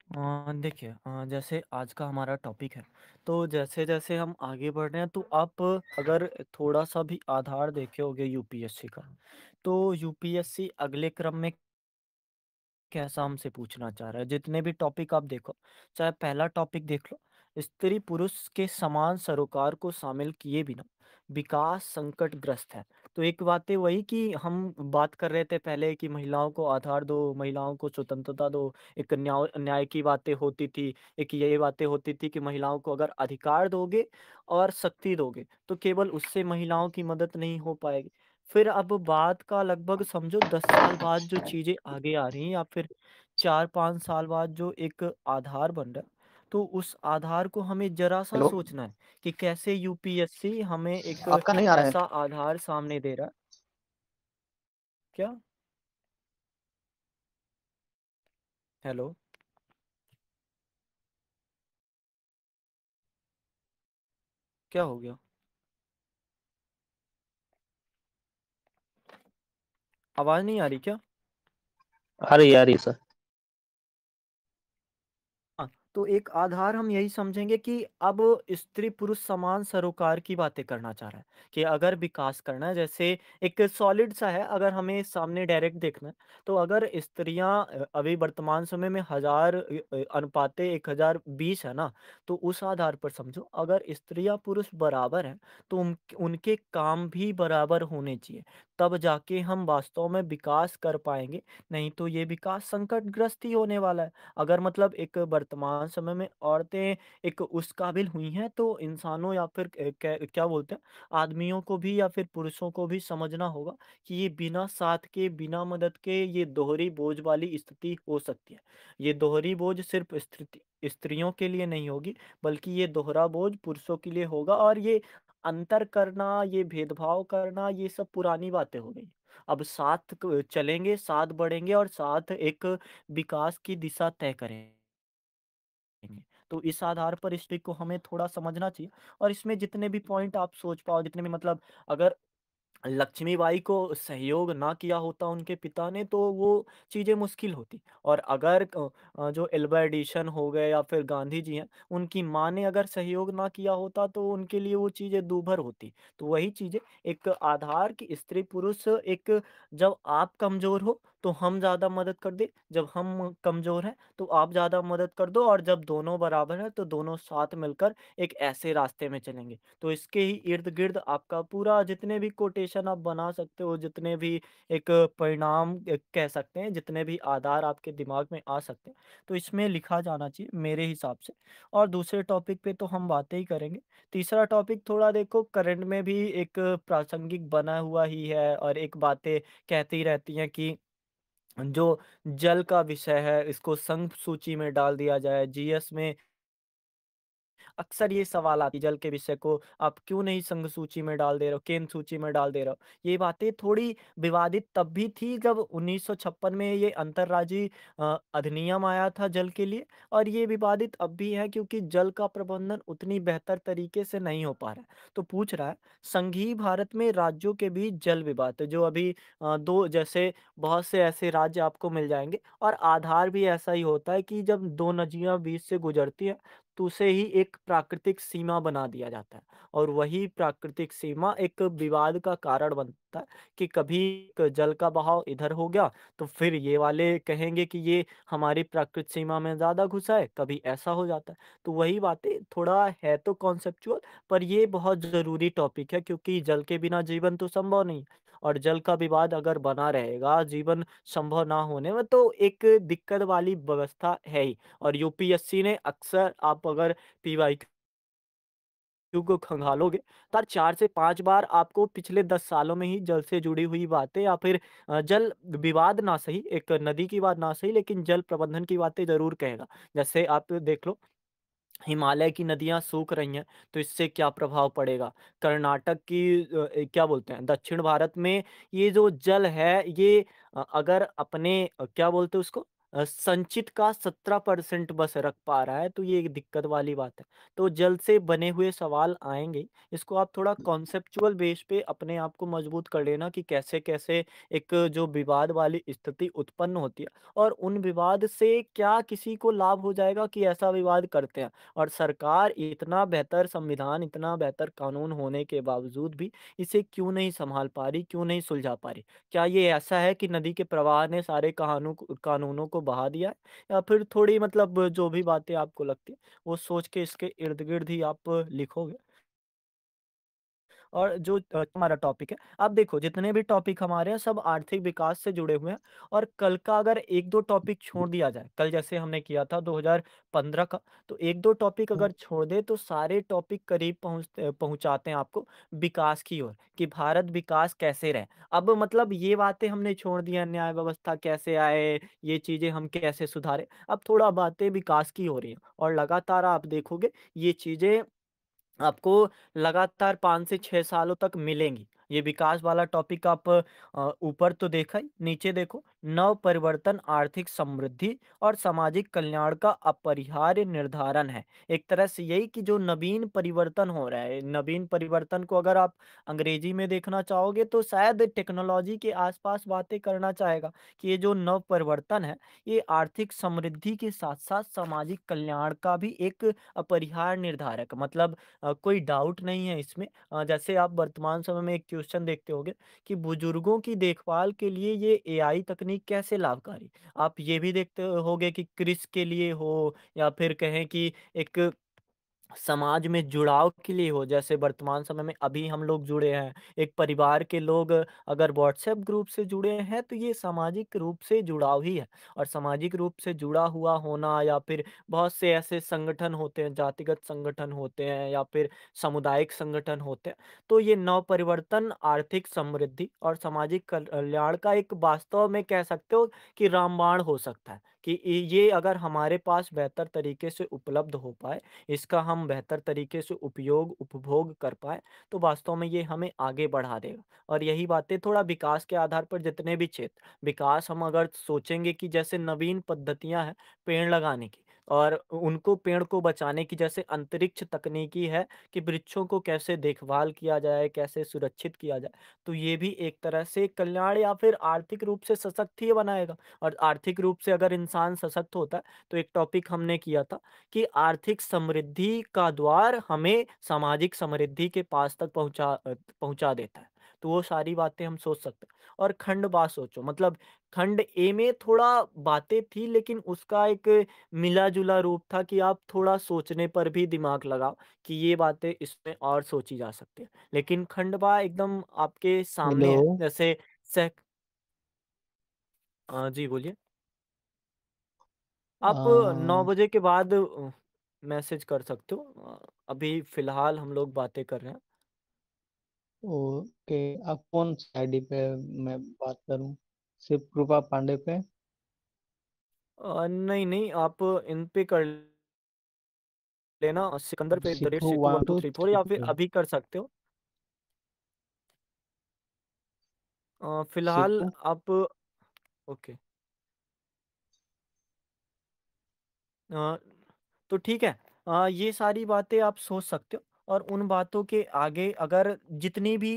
देखिए, जैसे आज का हमारा टॉपिक है, तो जैसे-जैसे हम आगे बढ़ रहे हैं तो आप अगर थोड़ा-सा भी आधार देखे होंगे यूपीएससी का, तो यूपीएससी अगले क्रम में कैसा हमसे पूछना चाह रहा है। जितने भी टॉपिक आप देखो, चाहे पहला टॉपिक देख लो, स्त्री पुरुष के समान सरोकार को शामिल किए बिना विकास संकटग्रस्त है। तो एक बातें वही कि हम बात कर रहे थे पहले कि महिलाओं को आधार दो, महिलाओं को स्वतंत्रता दो, एक न्याय न्याय की बातें होती थी, एक ये बातें होती थी कि महिलाओं को अगर अधिकार दोगे और शक्ति दोगे, तो केवल उससे महिलाओं की मदद नहीं हो पाएगी। फिर अब बात का लगभग समझो 10 साल बाद जो चीज़ें आगे आ रही हैं या फिर 4-5 साल बाद जो एक आधार बन रहा है, तो उस आधार को हमें ज़रा-सा हेलो, सोचना है कि कैसे यूपीएससी हमें एक आपका नहीं आ रहा है। ऐसा आधार सामने दे रहा है। क्या? हेलो? क्या हो गया? आवाज़ नहीं आ रही क्या? आ रही है सर। हाँ, तो एक आधार हम यही समझेंगे कि अब स्त्री पुरुष समान सरोकार की बातें करना चाह रहा है कि अगर विकास करना है जैसे एक सॉलिड सा है अगर हमें सामने डायरेक्ट देखना है तो अगर स्त्रियां अभी वर्तमान समय में 1000 अनुपाते 1020 है ना तो उस आधार पर समझो अगर स्त्रियां पुरुष बराबर हैं तो उनके काम भी बराबर होने चाहिए तब जाके हम वास्तव में विकास कर पाएंगे नहीं तो ये विकास संकटग्रस्त ही होने वाला है अगर मतलब एक वर्तमान समय में औरतें एक उस काबिल हुई हैं तो इंसानों या फिर क्या बोलते हैं आदमियों को भी या फिर पुरुषों को भी समझना होगा कि ये बिना साथ के बिना मदद के ये दोहरी बोझ वाली स्थिति हो सकती है। ये दोहरी बोझ सिर्फ स्त्रियों के लिए नहीं होगी बल्कि ये दोहरा बोझ पुरुषों के लिए होगा और ये अंतर करना, ये भेदभाव करना, ये सब पुरानी बातें हो गई। अब साथ चलेंगे, साथ बढ़ेंगे और साथ एक विकास की दिशा तय करेंगे। तो इस आधार पर इस ट्रिक को हमें थोड़ा समझना चाहिए और इसमें जितने भी पॉइंट आप सोच पाओ, जितने भी मतलब अगर लक्ष्मीबाई को सहयोग ना किया होता उनके पिता ने तो वो चीज़ें मुश्किल होती और अगर जो एल्वा एडिशन हो गए या फिर गांधी जी हैं उनकी माँ ने अगर सहयोग ना किया होता तो उनके लिए वो चीज़ें दूभर होती। तो वही चीज़ें एक आधार की स्त्री पुरुष एक जब आप कमज़ोर हो तो हम ज़्यादा मदद कर दें, जब हम कमज़ोर हैं तो आप ज़्यादा मदद कर दो और जब दोनों बराबर हैं तो दोनों साथ मिलकर एक ऐसे रास्ते में चलेंगे। तो इसके ही इर्द-गिर्द आपका पूरा जितने भी कोटेशन आप बना सकते हो, जितने भी एक परिणाम कह सकते हैं, जितने भी आधार आपके दिमाग में आ सकते हैं, तो इसमें लिखा जाना चाहिए मेरे हिसाब से। और दूसरे टॉपिक पे तो हम बातें ही करेंगे। तीसरा टॉपिक थोड़ा देखो करंट में भी एक प्रासंगिक बना हुआ ही है और एक बातें कहती रहती हैं कि जो जल का विषय है, इसको संग सूची में डाल दिया जाए। जीएस में अक्सर ये सवाल आती है जल के विषय को आप क्यों नहीं संघ सूची में डाल दे रहे हो, केंद्र सूची में डाल दे रहे हो। ये बातें थोड़ी विवादित तब भी थी जब 1956 में ये अंतर्राज्यीय अधिनियम आया था जल के लिए और ये विवादित अब भी है क्योंकि जल का प्रबंधन उतनी बेहतर तरीके से नहीं हो पा रहा है। तो पूछ रहा है संघीय भारत में राज्यों के बीच जल विवाद जो अभी दो जैसे बहुत से ऐसे राज्य आपको मिल जाएँगे और आधार भी ऐसा ही होता है कि जब 2 नदियाँ बीच से गुजरती हैं तो उसे ही एक प्राकृतिक सीमा बना दिया जाता है और वही प्राकृतिक सीमा एक विवाद का कारण बनता है कि कभी जल का बहाव इधर हो गया तो फिर ये वाले कहेंगे कि ये हमारी प्राकृतिक सीमा में ज़्यादा घुसा है, कभी ऐसा हो जाता है। तो वही बातें थोड़ा है तो कॉन्सेप्चुअल पर ये बहुत ज़रूरी टॉपिक है क्योंकि जल के बिना जीवन तो संभव नहीं है और जल का विवाद अगर बना रहेगा, जीवन संभव ना होने में तो एक दिक्कत वाली व्यवस्था है ही। और यूपीएससी ने अक्सर आप अगर पीवाईक्यू को खंगालोगे तो 4 से 5 बार आपको पिछले 10 सालों में ही जल से जुड़ी हुई बातें या फिर जल विवाद ना सही, एक नदी की बात ना सही लेकिन जल प्रबंधन की बातें ज़रूर कहेगा। जैसे आप देख लो हिमालय की नदियाँ सूख रही हैं, तो इससे क्या प्रभाव पड़ेगा? कर्नाटक की क्या बोलते हैं दक्षिण भारत में ये जो जल है ये अगर अपने क्या बोलते हैं उसको संचित का 17% बस रख पा रहा है, तो ये एक दिक्कत वाली बात है। तो जल से बने हुए सवाल आएँगे, इसको आप थोड़ा कॉन्सेप्चुअल बेस पे अपने आप को मजबूत कर लेना कि कैसे-कैसे एक जो विवाद वाली स्थिति उत्पन्न होती है और उन विवाद से क्या किसी को लाभ हो जाएगा कि ऐसा विवाद करते हैं। और सरकार इतना बेहतर संविधान, इतना बेहतर कानून होने के बावजूद भी इसे क्यों नहीं सँभाल पा रही, क्यों नहीं सुलझा पा रही? क्या ये ऐसा है कि नदी के प्रवाह ने सारे कानूनों को बहा दिया है? या फिर थोड़ी मतलब जो भी बातें आपको लगती हैं, वो सोच के इसके इर्द-गिर्द ही आप लिखोगे? और जो हमारा टॉपिक है, आप देखो जितने भी टॉपिक हमारे हैं सब आर्थिक विकास से जुड़े हुए हैं और कल का अगर 1-2 टॉपिक छोड़ दिया जाए, कल जैसे हमने किया था 2015 का, तो 1-2 टॉपिक अगर छोड़ दें तो सारे टॉपिक करीब पहुँचाते हैं आपको विकास की ओर, कि भारत विकास कैसे रहे। अब मतलब ये बातें हमने छोड़ दी हैं, न्याय व्यवस्था कैसे आए, ये चीज़ें हम कैसे सुधारें, अब थोड़ा बातें विकास की हो रही हैं और लगातार आप देखोगे ये चीज़ें आपको लगातार 5 से 6 सालों तक मिलेंगी। ये विकास वाला टॉपिक आप ऊपर तो देखा ही, नीचे देखो, नव परिवर्तन आर्थिक समृद्धि और सामाजिक कल्याण का अपरिहार्य निर्धारण है। एक तरह से यही कि जो नवीन परिवर्तन हो रहा है, नवीन परिवर्तन को अगर आप अंग्रेजी में देखना चाहोगे तो शायद टेक्नोलॉजी के आस-पास बातें करना चाहेगा कि ये जो नव परिवर्तन है, ये आर्थिक समृद्धि के साथ-साथ सामाजिक कल्याण का भी एक अपरिहार्य निर्धारक मतलब कोई डाउट नहीं है इसमें। जैसे आप वर्तमान समय में एक क्वेश्चन देखते होंगे कि बुजुर्गों की देखभाल के लिए ये एआई तकनीक कैसे लाभकारी? आप ये भी देखते होंगे कि कृषि के लिए हो या फिर कहें कि एक समाज में जुड़ाव के लिए हो, जैसे वर्तमान समय में अभी हम लोग जुड़े हैं, एक परिवार के लोग अगर व्हाट्सएप ग्रुप से जुड़े हैं, तो ये सामाजिक रूप से जुड़ाव ही है और सामाजिक रूप से जुड़ा हुआ होना या फिर बहुत से ऐसे संगठन होते हैं, जातिगत संगठन होते हैं या फिर सामुदायिक संगठन होते हैं, तो ये नवपरिवर्तन आर्थिक समृद्धि और सामाजिक कल्याण का एक वास्तव में कह सकते हो कि रामबाण हो सकता है कि ये अगर हमारे पास बेहतर तरीके से उपलब्ध हो पाए इसका हम बेहतर तरीके से उपयोग, उपभोग कर पाएँ, तो वास्तव में ये हमें आगे बढ़ा देगा। और यही बातें थोड़ा विकास के आधार पर जितने भी क्षेत्र विकास हम अगर सोचेंगे कि जैसे नवीन पद्धतियाँ हैं पेड़ लगाने की और उनको पेड़ को बचाने की जैसे अंतरिक्ष तकनीकी है कि वृक्षों को कैसे देखभाल किया जाए, कैसे सुरक्षित किया जाए, तो ये भी एक तरह से कल्याण या फिर आर्थिक रूप से सशक्त ही बनाएगा। और आर्थिक रूप से अगर इंसान सशक्त होता है, तो एक टॉपिक हमने किया था कि आर्थिक समृद्धि का द्वार हमें सामाजिक समृद्धि के पास तक पहुँचा देता है। तो वो सारी बातें हम सोच सकते हैं और खंड बा सोचो मतलब खंड ए में थोड़ा बातें थी लेकिन उसका एक मिला-जुला रूप था कि आप थोड़ा सोचने पर भी दिमाग लगाओ कि ये बातें इसमें और सोची जा सकती है। लेकिन खंड बा एकदम आपके हेलो। सामने है जैसे सह जी बोलिए। आप 9 आ, बजे के बाद मैसेज कर सकते हो। अभी फ़िलहाल हम लोग बातें कर रहे हैं। ओके। आप कौन सा आईडी पे मैं बात करूं? सिर्फ कृपा पांडे पे? नहीं, आप इन पे कर लेना सिकंदर पे सिखू वन टू @situ1234 थ्री या फिर फोर अभी कर सकते हो। फ़िलहाल सिखू। आप ओके। अ, तो ठीक है। ये सारी बातें आप सोच सकते हो और उन बातों के आगे अगर जितनी भी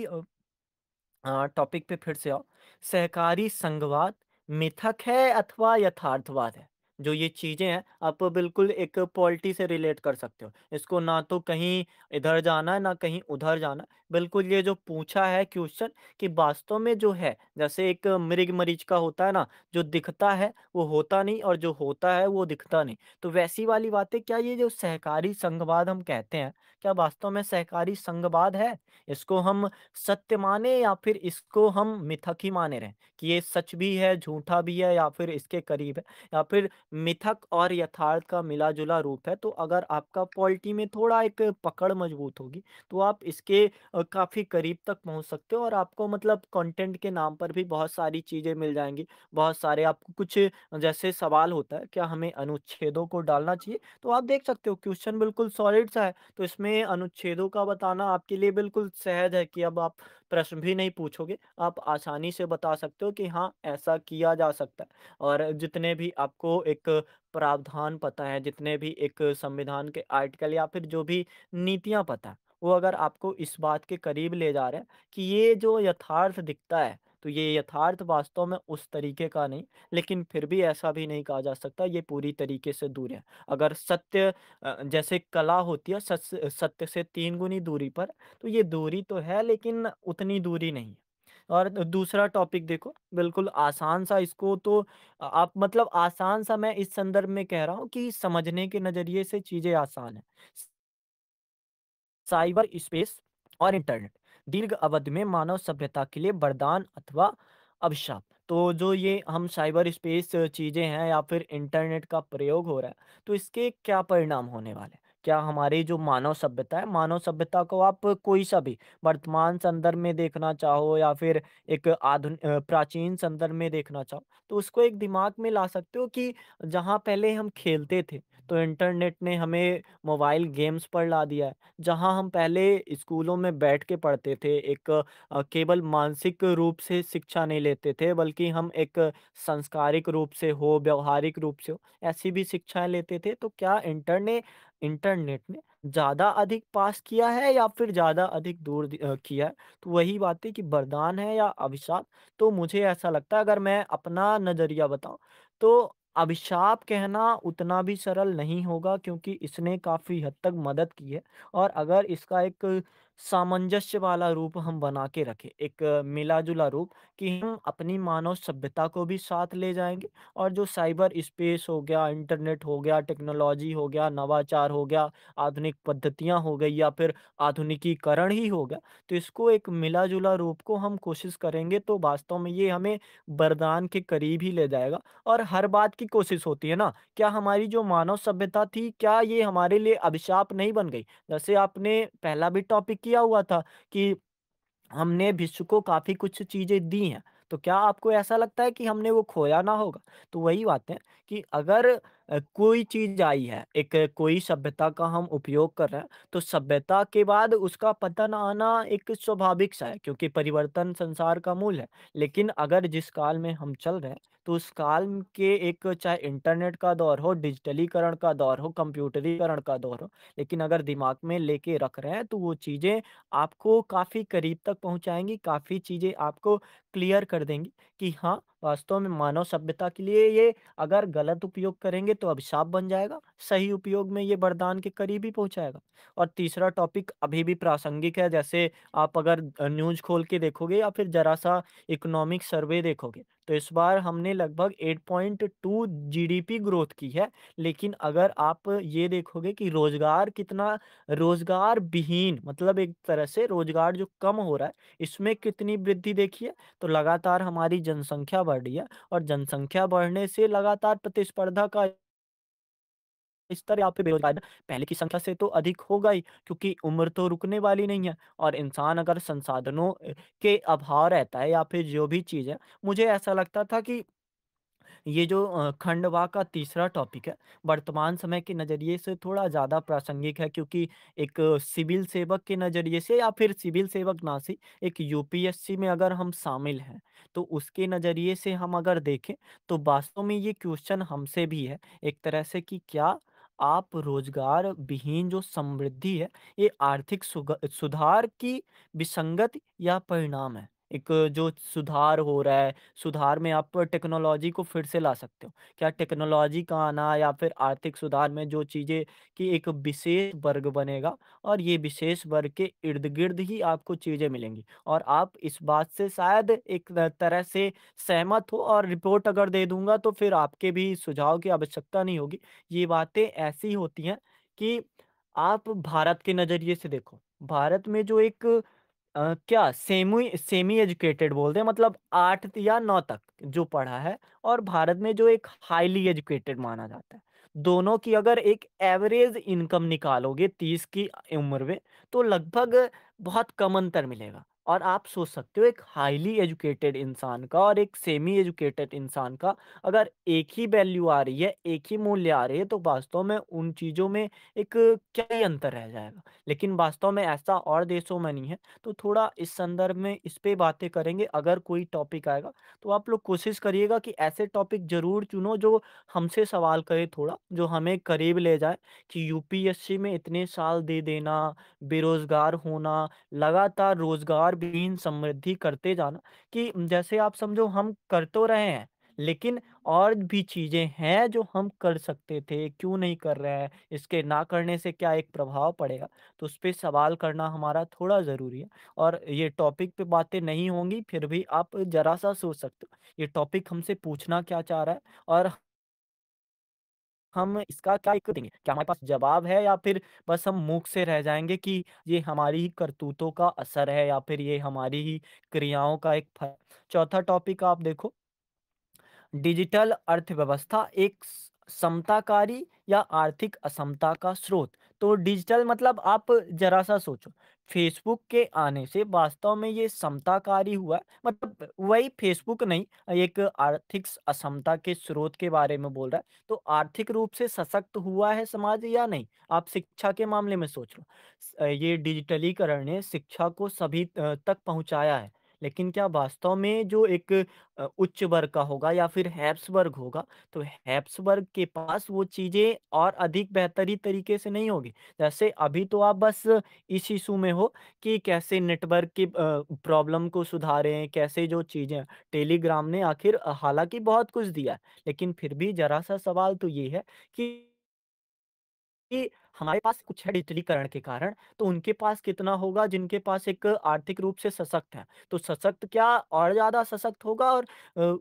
टॉपिक पे फिर से आओ। सहकारी संघवाद मिथक है अथवा यथार्थवाद है? जो ये चीज़ें हैं, आप बिल्कुल एक पॉलिटी से रिलेट कर सकते हो। इसको ना तो कहीं इधर जाना है, ना कहीं उधर जाना है। बिल्कुल ये जो पूछा है क्वेश्चन कि वास्तव में जो है, जैसे एक मृग-मरीच का होता है ना, जो दिखता है वो होता नहीं और जो होता है वो दिखता नहीं। तो वैसी वाली बातें क्या ये जो सहकारी संघवाद हम कहते हैं, क्या वास्तव में सहकारी संघवाद है? इसको हम सत्य माने या फिर इसको हम मिथक ही माने रहें कि ये सच भी है, झूठा भी है या फिर इसके करीब है या फिर मिथक और यथार्थ का मिला-जुला रूप है। तो अगर आपका पॉलिटी में थोड़ा एक पकड़ मजबूत होगी, तो आप इसके काफ़ी करीब तक पहुँच सकते हो और आपको मतलब कंटेंट के नाम पर भी बहुत सारी चीज़ें मिल जाएँगी। बहुत सारे आपको कुछ जैसे सवाल होता है, क्या हमें अनुच्छेदों को डालना चाहिए? तो आप देख सकते हो क्वेश्चन बिल्कुल सॉलिड सा है। तो इसमें अनुच्छेदों का बताना आपके लिए बिल्कुल सहज है कि अब आप प्रश्न भी नहीं पूछोगे, आप आसानी से बता सकते हो कि हाँ, ऐसा किया जा सकता है। और जितने भी आपको एक प्रावधान पता है, जितने भी एक संविधान के आर्टिकल या फिर जो भी नीतियाँ पता है, वो अगर आपको इस बात के करीब ले जा रहे हैं कि ये जो यथार्थ दिखता है, तो ये यथार्थ वास्तव में उस तरीके का नहीं, लेकिन फिर भी ऐसा भी नहीं कहा जा सकता ये पूरी तरीके से दूर है। अगर सत्य जैसे कला होती है सत्य से 3 गुनी दूरी पर, तो ये दूरी तो है लेकिन उतनी दूरी नहीं है। और दूसरा टॉपिक देखो, बिल्कुल आसान-सा इसको तो आप मतलब आसान-सा मैं इस संदर्भ में कह रहा हूँ कि समझने के नज़रिए से चीज़ें आसान हैं। साइबर स्पेस और इंटरनेट दीर्घ अवधि में मानव सभ्यता के लिए वरदान अथवा अभिशाप। तो जो ये हम साइबर स्पेस चीज़ें हैं या फिर इंटरनेट का प्रयोग हो रहा है, तो इसके क्या परिणाम होने वाले हैं? क्या हमारी जो मानव सभ्यता है, मानव सभ्यता को आप कोई सा भी वर्तमान संदर्भ में देखना चाहो या फिर एक प्राचीन संदर्भ में देखना चाहो, तो उसको एक दिमाग में ला सकते हो कि जहाँ पहले हम खेलते थे, तो इंटरनेट ने हमें मोबाइल गेम्स पर ला दिया है। जहाँ हम पहले स्कूलों में बैठ के पढ़ते थे, एक केवल मानसिक रूप से शिक्षा नहीं लेते थे, बल्कि हम एक सांस्कारिक रूप से हो, व्यावहारिक रूप से हो, ऐसी भी शिक्षाएँ लेते थे। तो क्या इंटरनेट ने ज़्यादा अधिक पास किया है या फिर ज़्यादा अधिक दूर किया है? तो वही बात है कि वरदान है या अभिशाप? तो मुझे ऐसा लगता है अगर मैं अपना नज़रिया बताऊँ, तो अभिशाप कहना उतना भी सरल नहीं होगा क्योंकि इसने काफ़ी हद तक मदद की है। और अगर इसका एक सामंजस्य वाला रूप हम बना के रखें, एक मिला-जुला रूप कि हम अपनी मानव सभ्यता को भी साथ ले जाएँगे और जो साइबर स्पेस हो गया, इंटरनेट हो गया, टेक्नोलॉजी हो गया, नवाचार हो गया, आधुनिक पद्धतियाँ हो गई या फिर आधुनिकीकरण ही हो गया, तो इसको एक मिला-जुला रूप को हम कोशिश करेंगे तो वास्तव में ये हमें वरदान के करीब ही ले जाएगा। और हर बात की कोशिश होती है ना, क्या हमारी जो मानव सभ्यता थी, क्या ये हमारे लिए अभिशाप नहीं बन गई? जैसे आपने पहला भी टॉपिक किया हुआ था कि हमने विश्व को काफ़ी कुछ चीज़ें दी हैं, तो क्या आपको ऐसा लगता है कि हमने वो खोया ना होगा? तो वही बात है कि अगर कोई चीज़ आई है, एक कोई सभ्यता का हम उपयोग कर रहे हैं, तो सभ्यता के बाद उसका पतन आना एक स्वाभाविक सा है क्योंकि परिवर्तन संसार का मूल है। लेकिन अगर जिस काल में हम चल रहे हैं, तो उस काल के एक चाहे इंटरनेट का दौर हो, डिजिटलीकरण का दौर हो, कंप्यूटरीकरण का दौर हो, लेकिन अगर दिमाग में लेके रख रहे हैं, तो वो चीज़ें आपको काफ़ी करीब तक पहुँचाएँगी, काफ़ी चीज़ें आपको क्लियर कर देंगी कि हाँ, वास्तव में मानव सभ्यता के लिए ये अगर गलत उपयोग करेंगे तो अभिशाप बन जाएगा, सही उपयोग में ये वरदान के करीब ही पहुँचाएगा। और तीसरा टॉपिक अभी भी प्रासंगिक है, जैसे आप अगर न्यूज़ खोल के देखोगे या फिर ज़रा-सा इकोनॉमिक सर्वे देखोगे, तो इस बार हमने लगभग 8.2 जीडीपी ग्रोथ की है। लेकिन अगर आप ये देखोगे कि रोज़गार विहीन मतलब एक तरह से रोज़गार जो कम हो रहा है, इसमें कितनी वृद्धि देखी है? तो लगातार हमारी जनसँख्या बढ़ रही है और जनसँख्या बढ़ने से लगातार प्रतिस्पर्धा का स्तर या फिर बेरोज़गारी पहले की संख्या से तो अधिक होगा ही क्योंकि उम्र तो रुकने वाली नहीं है और इंसान अगर संसाधनों के अभाव रहता है या फिर जो भी चीज़ है, मुझे ऐसा लगता था कि ये जो खंडवा का तीसरा टॉपिक है, वर्तमान समय के नज़रिए से थोड़ा ज़्यादा प्रासंगिक है क्योंकि एक सिविल सेवक के नज़रिए से या फिर सिविल सेवक ना सही, एक यूपीएससी में अगर हम शामिल हैं, तो उसके नज़रिए से हम अगर देखें, तो वास्तव में ये क्वेश्चन हमसे भी है, एक तरह से कि क्या आप रोज़गार विहीन जो समृद्धि है, ये आर्थिक सुधार की विसंगत या परिणाम है? एक जो सुधार हो रहा है, सुधार में आप टेक्नोलॉजी को फिर से ला सकते हो। क्या टेक्नोलॉजी का आना या फिर आर्थिक सुधार में जो चीज़ें कि एक विशेष वर्ग बनेगा और ये विशेष वर्ग के इर्द-गिर्द ही आपको चीज़ें मिलेंगी और आप इस बात से शायद एक तरह से सहमत हो और रिपोर्ट अगर दे दूँगा तो फिर आपके भी सुझाव की आवश्यकता नहीं होगी। ये बातें ऐसी होती हैं कि आप भारत के नज़रिए से देखो, भारत में जो एक क्या सेमी सेमी एजुकेटेड बोलते हैं मतलब 8 या 9 तक जो पढ़ा है और भारत में जो एक हाइली एजुकेटेड माना जाता है। दोनों की अगर एक एवरेज इनकम निकालोगे 30 की उम्र में, तो लगभग बहुत कम अंतर मिलेगा और आप सोच सकते हो एक हाईली एजुकेटेड इंसान का और एक सेमी एजुकेटेड इंसान का अगर एक ही वैल्यू आ रही है, एक ही मूल्य आ रही है, तो वास्तव में उन चीज़ों में एक क्या ही अंतर रह जाएगा। लेकिन वास्तव में ऐसा और देशों में नहीं है, तो थोड़ा इस संदर्भ में इस पे बातें करेंगे। अगर कोई टॉपिक आएगा, तो आप लोग कोशिश करिएगा कि ऐसे टॉपिक ज़रूर चुनो जो हमसे सवाल करे थोड़ा, जो हमें करीब ले जाए कि यूपीएससी में इतने साल दे देना, बेरोज़गार होना, लगातार रोज़गारविहीन समृद्धि करते जाना कि जैसे आप समझो हम कर तो रहे हैं, लेकिन और भी चीज़ें हैं जो हम कर सकते थे, क्यों नहीं कर रहे हैं? इसके ना करने से क्या एक प्रभाव पड़ेगा? तो उस पे सवाल करना हमारा थोड़ा ज़रूरी है और ये टॉपिक पे बातें नहीं होंगी, फिर भी आप ज़रा-सा सोच सकते हो, ये टॉपिक हमसे पूछना क्या चाह रहा है और हम इसका क्या एक देंगे? क्या हमारे पास जवाब है या फिर बस हम मूक से रह जाएँगे कि ये हमारी ही करतूतों का असर है या फिर ये हमारी ही क्रियाओं का एक फ चौथा टॉपिक आप देखो डिजिटल अर्थव्यवस्था एक समताकारी या आर्थिक असमता का स्रोत। तो डिजिटल मतलब आप जरा सा सोचो फेसबुक के आने से वास्तव में ये समताकारी हुआ है, मतलब वही फेसबुक नहीं, एक आर्थिक असमता के स्रोत के बारे में बोल रहा है। तो आर्थिक रूप से सशक्त हुआ है समाज या नहीं? आप शिक्षा के मामले में सोच लो। ये डिजिटलीकरण ने शिक्षा को सभी तक पहुंचाया है, लेकिन क्या वास्तव में जो एक उच्च वर्ग का होगा या फिर हैप्स वर्ग होगा, तो हैप्स वर्ग के पास वो चीज़ें और अधिक बेहतरी तरीके से नहीं होगी। जैसे अभी तो आप बस इस इश्यू में हो कि कैसे नेटवर्क की प्रॉब्लम को सुधारें, कैसे जो चीज़ें टेलीग्राम ने आखिर हालाँकि बहुत कुछ दिया है, लेकिन फिर भी ज़रा-सा सवाल तो ये है कि हमारे पास कुछ है डिजिटलीकरण के कारण, तो उनके पास कितना होगा जिनके पास एक आर्थिक रूप से सशक्त है। तो सशक्त क्या और ज़्यादा सशक्त होगा और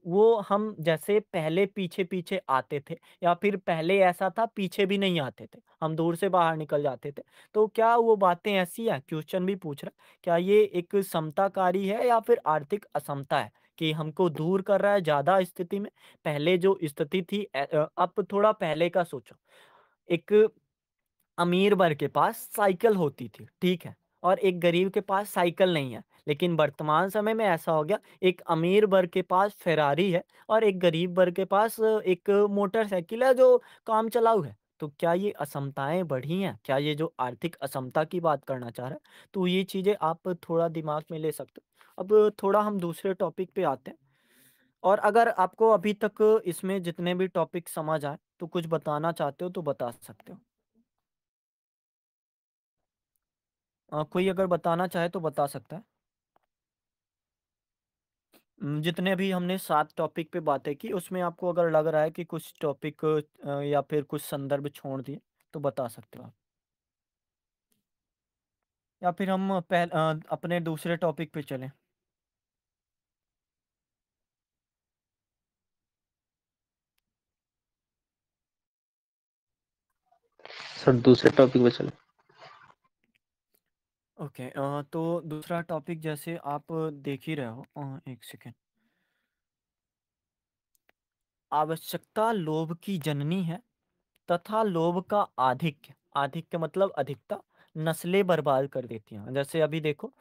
वो हम जैसे पहले पीछे-पीछे आते थे या फिर पहले ऐसा था पीछे भी नहीं आते थे, हम दूर से बाहर निकल जाते थे। तो क्या वो बातें ऐसी हैं? क्वेश्चन भी पूछ रहा है, क्या ये एक समताकारी है या फिर आर्थिक असमता है कि हमको दूर कर रहा है ज़्यादा स्थिति में? पहले जो स्थिति थी अब थोड़ा पहले का सोचो। एक अमीर वर्ग के पास साइकिल होती थी, ठीक है? और एक गरीब के पास साइकिल नहीं है। लेकिन वर्तमान समय में ऐसा हो गया, एक अमीर वर्ग के पास फेरारी है और एक गरीब वर्ग के पास एक मोटरसाइकिल है जो काम चलाऊ है। तो क्या ये असमताएँ बढ़ी हैं? क्या ये जो आर्थिक असमता की बात करना चाह रहा है? तो ये चीज़ें आप थोड़ा दिमाग में ले सकते हो। अब थोड़ा हम दूसरे टॉपिक पे आते हैं और अगर आपको अभी तक इसमें जितने भी टॉपिक समझ आए, तो कुछ बताना चाहते हो तो बता सकते हो। कोई अगर बताना चाहे तो बता सकता है। जितने भी हमने 7 टॉपिक पे बातें की उसमें आपको अगर लग रहा है कि कुछ टॉपिक या फिर कुछ संदर्भ छोड़ दिए तो बता सकते हो आप। या फिर हम अपने दूसरे टॉपिक पे चलें। सर दूसरे टॉपिक पे चले। ओके तो दूसरा टॉपिक जैसे आप देख ही रहे हो 1 सेकंड। आवश्यकता लोभ की जननी है तथा लोभ का आधिक्य, आधिक्य मतलब अधिकता नस्लें बर्बाद कर देती हैं। जैसे अभी देखो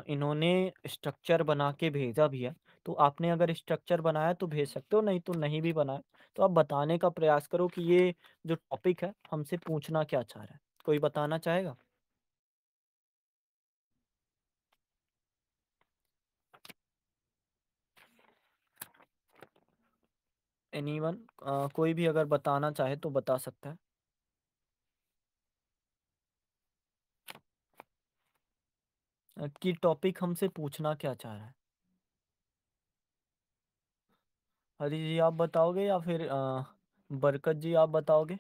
इन्होंने स्ट्रक्चर बना के भेजा भी है, तो आपने अगर स्ट्रक्चर बनाया तो भेज सकते हो, नहीं तो नहीं भी बनाया। तो आप बताने का प्रयास करो कि ये जो टॉपिक है हमसे पूछना क्या चाह रहा है। कोई बताना चाहेगा? एनीवन? कोई भी अगर बताना चाहे तो बता सकता है। कि टॉपिक हमसे पूछना क्या चाह रहा है। हरी जी आप बताओगे या फिर बरकत जी आप बताओगे?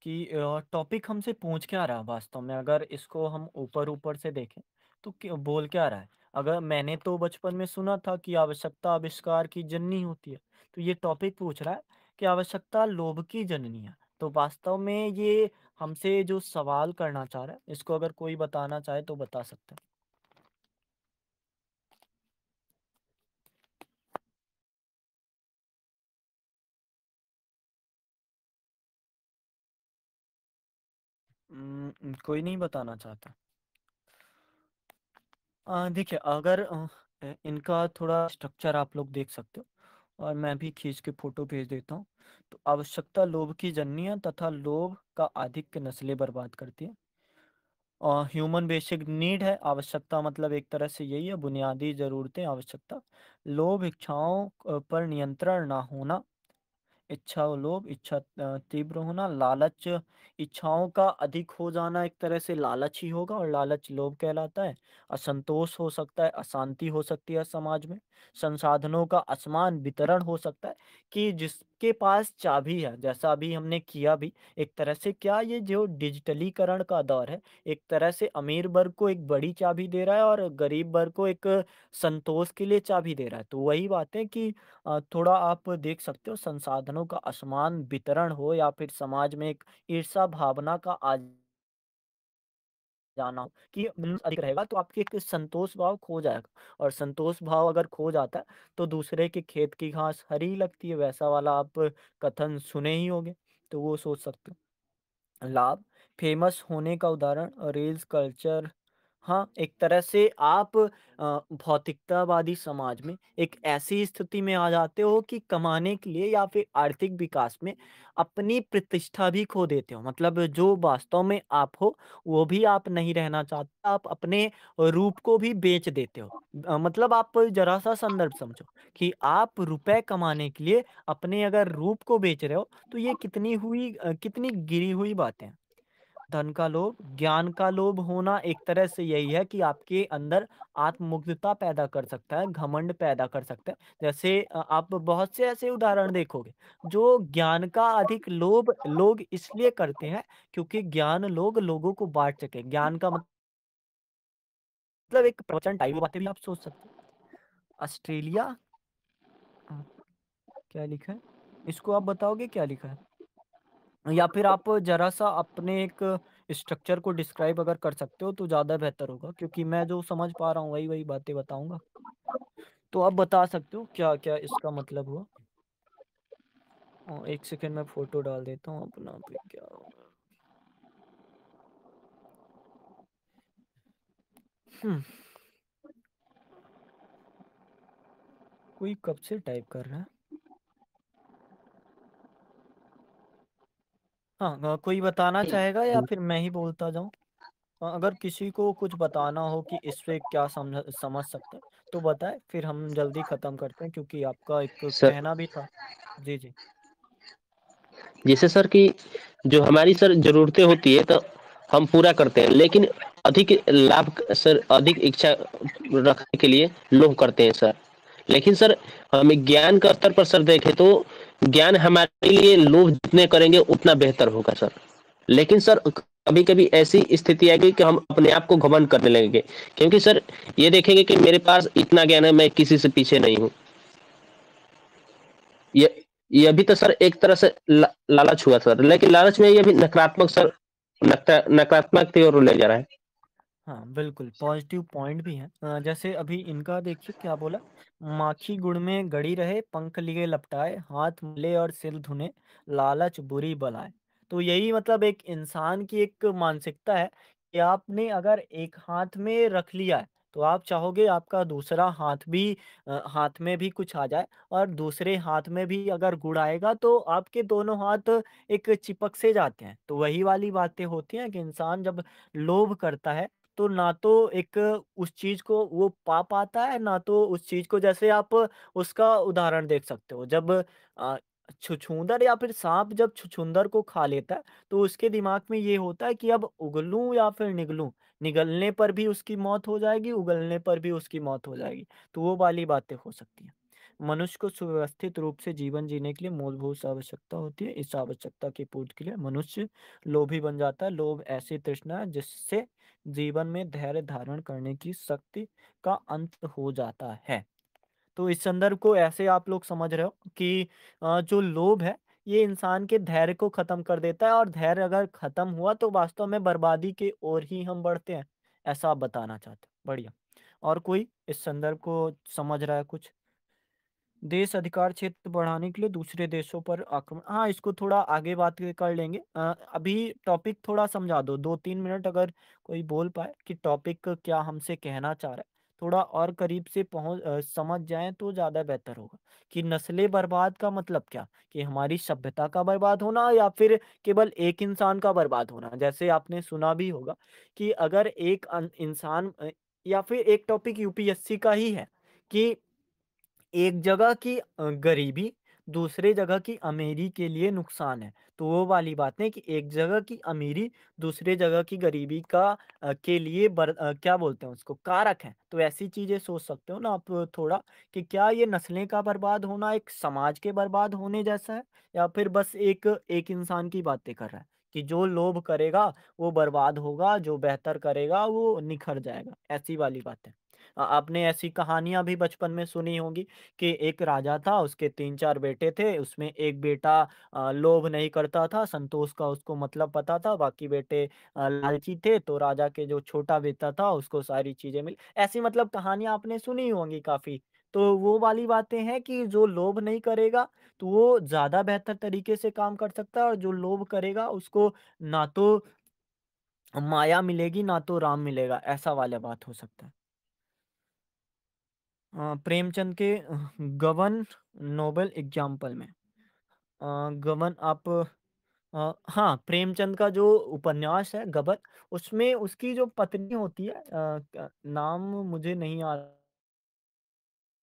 कि टॉपिक हमसे पूछ क्या रहा है वास्तव में अगर इसको हम ऊपर-ऊपर से देखें, तो बोल क्या रहा है? अगर मैंने तो बचपन में सुना था कि आवश्यकता आविष्कार की जननी होती है, तो ये टॉपिक पूछ रहा है कि आवश्यकता लोभ की जननी है। तो वास्तव में ये हमसे जो सवाल करना चाह रहा है, इसको अगर कोई बताना चाहे तो बता सकता है। कोई नहीं बताना चाहता? देखिए अगर इनका थोड़ा स्ट्रक्चर आप लोग देख सकते हो और मैं भी खींच के फ़ोटो भेज देता हूँ। तो आवश्यकता लोभ की जननी है तथा लोभ का आधिक्य नस्लें बर्बाद करती है। ह्यूमन बेसिक नीड है, आवश्यकता मतलब एक तरह से यही है, बुनियादी ज़रूरतें, आवश्यकता। लोभ इच्छाओं पर नियंत्रण ना होना, इच्छा और लोभ, इच्छा तीव्र होना, लालच इच्छाओं का अधिक हो जाना एक तरह से लालच ही होगा और लालच लोभ कहलाता है। असंतोष हो सकता है, अशांति हो सकती है समाज में, संसाधनों का असमान वितरण हो सकता है कि जिसके पास चाबी है, जैसा अभी हमने किया भी एक तरह से क्या ये जो डिजिटलीकरण का दौर है, एक तरह से अमीर वर्ग को एक बड़ी चाबी दे रहा है और गरीब वर्ग को एक संतोष के लिए चाबी दे रहा है। तो वही बात है कि थोड़ा आप देख सकते हो संसाधनों का असमान वितरण हो या फिर समाज में एक ईर्ष्या भावना का आ जाना हो कि अधिक रहेगा तो आपके एक संतोष भाव खो जाएगा और संतोष भाव अगर खो जाता है तो दूसरे के खेत की घास हरी लगती है, वैसा वाला आप कथन सुने ही होंगे। तो वो सोच सकते हो। लाभ, फेमस होने का उदाहरण रील्स कल्चर। हाँ, एक तरह से आप भौतिकतावादी समाज में एक ऐसी स्थिति में आ जाते हो कि कमाने के लिए या फिर आर्थिक विकास में अपनी प्रतिष्ठा भी खो देते हो। मतलब जो वास्तव में आप हो, वो भी आप नहीं रहना चाहते, आप अपने रूप को भी बेच देते हो। मतलब आप ज़रा-सा संदर्भ समझो कि आप रुपए कमाने के लिए अपने अगर रूप को बेच रहे हो, तो ये कितनी गिरी हुई बातें हैं। धन का लोभ, ज्ञान का लोभ होना एक तरह से यही है कि आपके अंदर आत्ममुग्धता पैदा कर सकता है, घमंड पैदा कर सकता है। जैसे आप बहुत से ऐसे उदाहरण देखोगे, जो ज्ञान का अधिक लोभ लोग इसलिए करते हैं क्योंकि ज्ञान लोग लोगों को बाँट सकें। ज्ञान का मतलब एक प्रवचन टाइप की बातें भी आप सोच सकते हो। ऑस्ट्रेलिया अ, क्या लिखा है? इसको आप बताओगे क्या लिखा है? या फिर आप ज़रा-सा अपने एक स्ट्रक्चर को डिस्क्राइब अगर कर सकते हो तो ज़्यादा बेहतर होगा क्योंकि मैं जो समझ पा रहा हूँ वही-वही बातें बताऊँगा। तो आप बता सकते हो क्या-क्या इसका मतलब हुआ? 1 सेकंड में फ़ोटो डाल देता हूँ अपना पे क्या होगा। हुँ, कोई कब से टाइप कर रहा है? हाँ, कोई बताना चाहेगा या फिर मैं ही बोलता जाऊँ? अगर किसी को कुछ बताना हो कि इससे क्या समझ सकते हैं, तो बताएँ फिर हम जल्दी ख़त्म करते हैं क्योंकि आपका एक सर, कहना भी था। जी, जी। जैसे सर कि जो हमारी सर ज़रूरतें होती है तो हम पूरा करते हैं, लेकिन अधिक लाभ सर अधिक इच्छा रखने के लिए लोभ करते हैं सर। लेकिन सर हमें ज्ञान का स्तर पर सर देखें तो ज्ञान हमारे लिए लोभ जितने करेंगे उतना बेहतर होगा सर। लेकिन सर कभी-कभी ऐसी स्थिति आएगी कि हम अपने आप को घमंड करने लगेंगे, क्योंकि सर ये देखेंगे कि मेरे पास इतना ज्ञान है, मैं किसी से पीछे नहीं हूँ। ये ये भी तो सर एक तरह से लालच हुआ सर, लेकिन लालच में ये भी नकारात्मक सर नकारात्मक की ओर ले जा रहा है। हाँ, बिल्कुल, पॉज़िटिव पॉइंट भी हैं। जैसे अभी इनका देखिए क्या बोला, माखी गुड़ में गड़ी रहे, पंख लिए लपटाए, हाथ मले और सिर धुने, लालच बुरी बलाए। तो यही मतलब एक इंसान की एक मानसिकता है कि आपने अगर एक हाथ में रख लिया है, तो आप चाहोगे आपका दूसरा हाथ भी हाथ में भी कुछ आ जाए और दूसरे हाथ में भी अगर गुड़ आएगा, तो आपके दोनों हाथ एक चिपक से जाते हैं। तो वही वाली बातें होती हैं कि इंसान जब लोभ करता है तो ना तो एक उस चीज़ को वो पा पाता है, ना तो उस चीज़ को जैसे आप उसका उदाहरण देख सकते हो। जब छुछूंदर या फिर साँप जब छुछुंदर को खा लेता है, तो उसके दिमाग में ये होता है कि अब उगलूँ या फिर निगलूँ? निगलने पर भी उसकी मौत हो जाएगी, उगलने पर भी उसकी मौत हो जाएगी। तो वो वाली बातें हो सकती हैं। मनुष्य को सुव्यवस्थित रूप से जीवन जीने के लिए मूलभूत आवश्यकता होती है। इस आवश्यकता की पूर्ति के लिए मनुष्य लोभी बन जाता है। लोभ ऐसी तृष्णा है जिससे जीवन में धैर्य धारण करने की शक्ति का अंत हो जाता है। तो इस संदर्भ को ऐसे आप लोग समझ रहे हो कि जो लोभ है ये इंसान के धैर्य को खत्म कर देता है और धैर्य अगर खत्म हुआ तो वास्तव में बर्बादी की ओर ही हम बढ़ते हैं। ऐसा आप बताना चाहते हो। बढ़िया। और कोई इस संदर्भ को समझ रहा है कुछ? देश अधिकार क्षेत्र बढ़ाने के लिए दूसरे देशों पर आक्रमण, हाँ, इसको थोड़ा आगे बात कर लेंगे। अभी टॉपिक थोड़ा समझा दो, 2-3 मिनट अगर कोई बोल पाए कि टॉपिक क्या हमसे कहना चाह रहा है, थोड़ा और करीब से समझ जाएँ तो ज़्यादा बेहतर होगा कि नस्लें बर्बाद का मतलब क्या? कि हमारी सभ्यता का बर्बाद होना या फिर केवल एक इंसान का बर्बाद होना? जैसे आपने सुना भी होगा कि अगर एक इंसान या फिर एक टॉपिक यूपीएससी का ही है कि एक जगह की गरीबी दूसरे जगह की अमीरी के लिए नुकसान है। तो वो वाली बात है कि एक जगह की अमीरी दूसरे जगह की गरीबी के लिए क्या बोलते हैं उसको कारक है। तो ऐसी चीज़ें सोच सकते हो ना आप थोड़ा कि क्या ये नस्लें का बर्बाद होना एक समाज के बर्बाद होने जैसा है या फिर बस एक एक इंसान की बातें कर रहा है कि जो लोभ करेगा वो बर्बाद होगा, जो बेहतर करेगा वो निखर जाएगा, ऐसी वाली बात है। आपने ऐसी कहानियाँ भी बचपन में सुनी होंगी कि एक राजा था, उसके 3-4 बेटे थे, उसमें एक बेटा लोभ नहीं करता था, संतोष का उसको मतलब पता था, बाकी बेटे लालची थे, तो राजा के जो छोटा बेटा था, उसको सारी चीज़ें मिली। ऐसी मतलब कहानियाँ आपने सुनी होंगी काफ़ी। तो वो वाली बातें हैं कि जो लोभ नहीं करेगा, तो वो ज़्यादा बेहतर तरीके से काम कर सकता है और जो लोभ करेगा, उसको ना तो माया मिलेगी, ना तो राम मिलेगा, ऐसा वाला बात हो सकता है। प्रेमचंद के गबन नोबल एग्ज़ाम्पल में गबन आप हाँ, प्रेमचंद का जो उपन्यास है गबन, उसमें उसकी जो पत्नी होती है नाम मुझे नहीं आ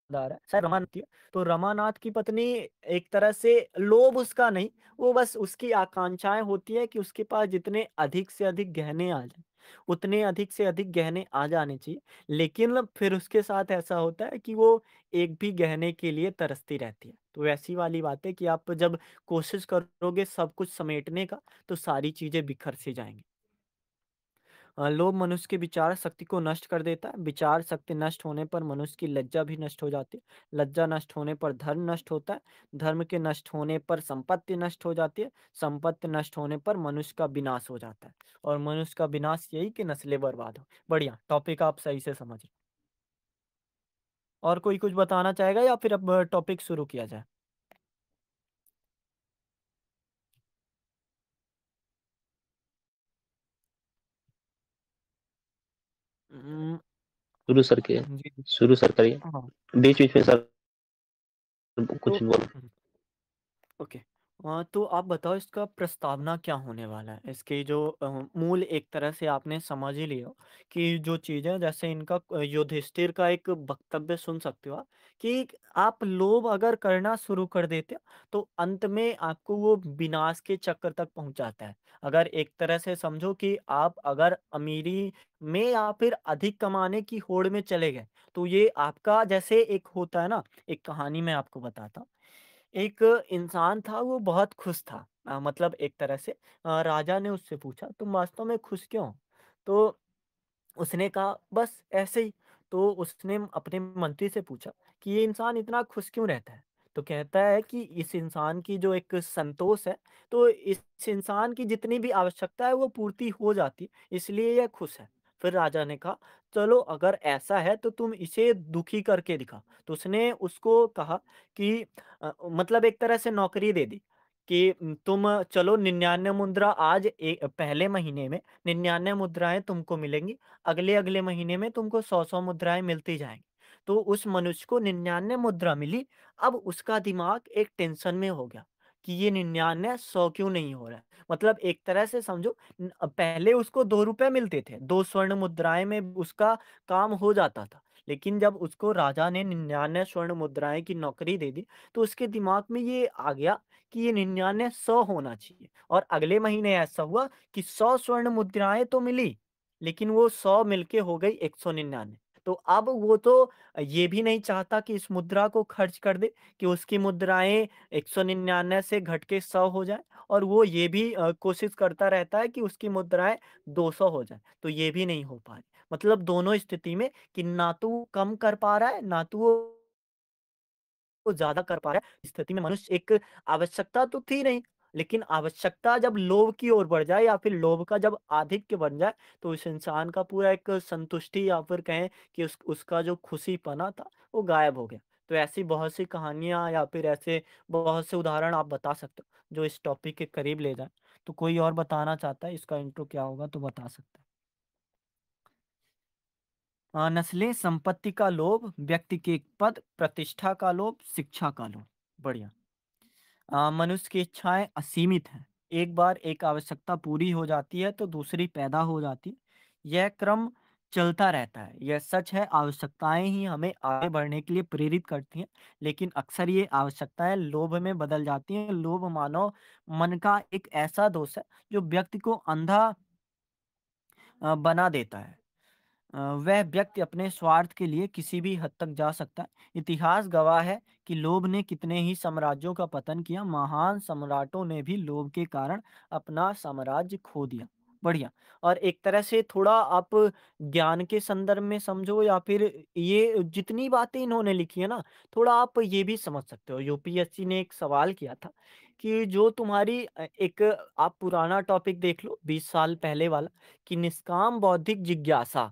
आ रहा है, शायद रमानाथ की है। तो रमानाथ की पत्नी एक तरह से लोभ उसका नहीं, वो बस उसकी आकांक्षाएँ होती है कि उसके पास जितने अधिक से अधिक गहने आ जाएँ, उतने अधिक से अधिक गहने आ जाने चाहिए। लेकिन फिर उसके साथ ऐसा होता है कि वो एक भी गहने के लिए तरसती रहती है। तो वैसी वाली बात है कि आप जब कोशिश करोगे सब कुछ समेटने का, तो सारी चीज़ें बिखर सी जाएँगी। लोभ मनुष्य की विचार शक्ति को नष्ट कर देता है। विचार शक्ति नष्ट होने पर मनुष्य की लज्जा भी नष्ट हो जाती है। लज्जा नष्ट होने पर धर्म नष्ट होता है। धर्म के नष्ट होने पर संपत्ति नष्ट हो जाती है। संपत्ति नष्ट होने पर मनुष्य का विनाश हो जाता है। और मनुष्य का विनाश यही कि नस्लें बर्बाद हो। बढ़िया, टॉपिक आप सही से समझ रहे। और कोई कुछ बताना चाहेगा या फिर अब टॉपिक शुरू किया जाए? उम, शुरू सर के जी, जी। शुरू सर करिए। हाँ, बीच-बीच में सर तो कुछ बोल ओके। तो आप बताओ इसका प्रस्तावना क्या होने वाला है? इसके जो मूल एक तरह से आपने समझ ही लिया कि जो चीज़ें जैसे इनका युधिष्ठिर का एक वक्तव्य सुन सकते हो आप कि आप लोभ अगर करना शुरू कर देते हो, तो अंत में आपको वो विनाश के चक्र तक पहुँचाता है। अगर एक तरह से समझो कि आप अगर अमीरी में या फिर अधिक कमाने की होड़ में चले गए, तो ये आपका जैसे एक होता है ना, एक कहानी मैं आपको बताता हूँ। एक इंसान था वो बहुत खुश था मतलब एक तरह से राजा ने उससे पूछा तुम वास्तव में खुश क्यों हो? तो उसने कहा बस ऐसे ही। तो उसने अपने मंत्री से पूछा कि ये इंसान इतना खुश क्यों रहता है? तो कहता है कि इस इंसान की जो एक संतोष है, तो इस इंसान की जितनी भी आवश्यकता है वो पूर्ति हो जाती है, इसलिए यह खुश है। फिर राजा ने कहा चलो अगर ऐसा है तो तुम इसे दुखी करके दिखाओ। तो उसने उसको कहा कि मतलब एक तरह से नौकरी दे दी कि तुम चलो 99 मुद्रा आज पहले महीने में 99 मुद्राएँ तुमको मिलेंगी। अगले-अगले महीने में तुमको 100-100 मुद्राएँ मिलती जाएँगी। तो उस मनुष्य को 99 मुद्रा मिली, अब उसका दिमाग एक टेंशन में हो गया कि ये 99 100 क्यों नहीं हो रहा है? मतलब एक तरह से समझो पहले उसको ₹2 मिलते थे, 2 स्वर्ण मुद्राएँ में उसका काम हो जाता था। लेकिन जब उसको राजा ने 99 स्वर्ण मुद्राएँ की नौकरी दे दी, तो उसके दिमाग में ये आ गया कि ये 99 100 होना चाहिए और अगले महीने ऐसा हुआ कि 100 स्वर्ण मुद्राएँ तो मिली, लेकिन वो 100 मिलके हो गई 199। तो अब वो तो ये भी नहीं चाहता कि इस मुद्रा को खर्च कर दे कि उसकी मुद्राएँ 199 से घट के 100 हो जाएँ और वो ये भी कोशिश करता रहता है कि उसकी मुद्राएँ 200 हो जाएँ, तो ये भी नहीं हो पा रही। मतलब दोनों स्थिति में कि ना तो वो कम कर पा रहा है, ना तो वो ज़्यादा कर पा रहा है। स्थिति में मनुष्य एक आवश्यकता तो थी नहीं, लेकिन आवश्यकता जब लोभ की ओर बढ़ जाए या फिर लोभ का जब आधिक्य बन जाए, तो इस इंसान का पूरा एक संतुष्टि या फिर कहें कि उसका जो खुशीपना था, वो गायब हो गया। तो ऐसी बहुत सी कहानियाँ या फिर ऐसे बहुत से उदाहरण आप बता सकते हो, जो इस टॉपिक के करीब ले जाएँ। तो कोई और बताना चाहता है इसका इंट्रो क्या होगा तो बता सकता है। नस्लें, संपत्ति का लोभ, व्यक्ति के पद प्रतिष्ठा का लोभ, शिक्षा का लोभ। बढ़िया। मनुष्य की इच्छाएं असीमित हैं। एक बार एक आवश्यकता पूरी हो जाती है तो दूसरी पैदा हो जाती है। यह क्रम चलता रहता है। यह सच है, आवश्यकताएं ही हमें आगे बढ़ने के लिए प्रेरित करती हैं। लेकिन अक्सर ये आवश्यकताएं लोभ में बदल जाती हैं। लोभ मानव मन का एक ऐसा दोष है जो व्यक्ति को अंधा बना देता है। वह व्यक्ति अपने स्वार्थ के लिए किसी भी हद तक जा सकता है। इतिहास गवाह है कि लोभ ने कितने ही साम्राज्यों का पतन किया। महान सम्राटों ने भी लोभ के कारण अपना साम्राज्य खो दिया। बढ़िया। और एक तरह से थोड़ा आप ज्ञान के संदर्भ में समझो या फिर ये जितनी बातें इन्होंने लिखी है ना, थोड़ा आप ये भी समझ सकते हो। यूपीएससी ने एक सवाल किया था कि जो तुम्हारी एक आप पुराना टॉपिक देख लो 20 साल पहले वाला, कि निष्काम बौद्धिक जिज्ञासा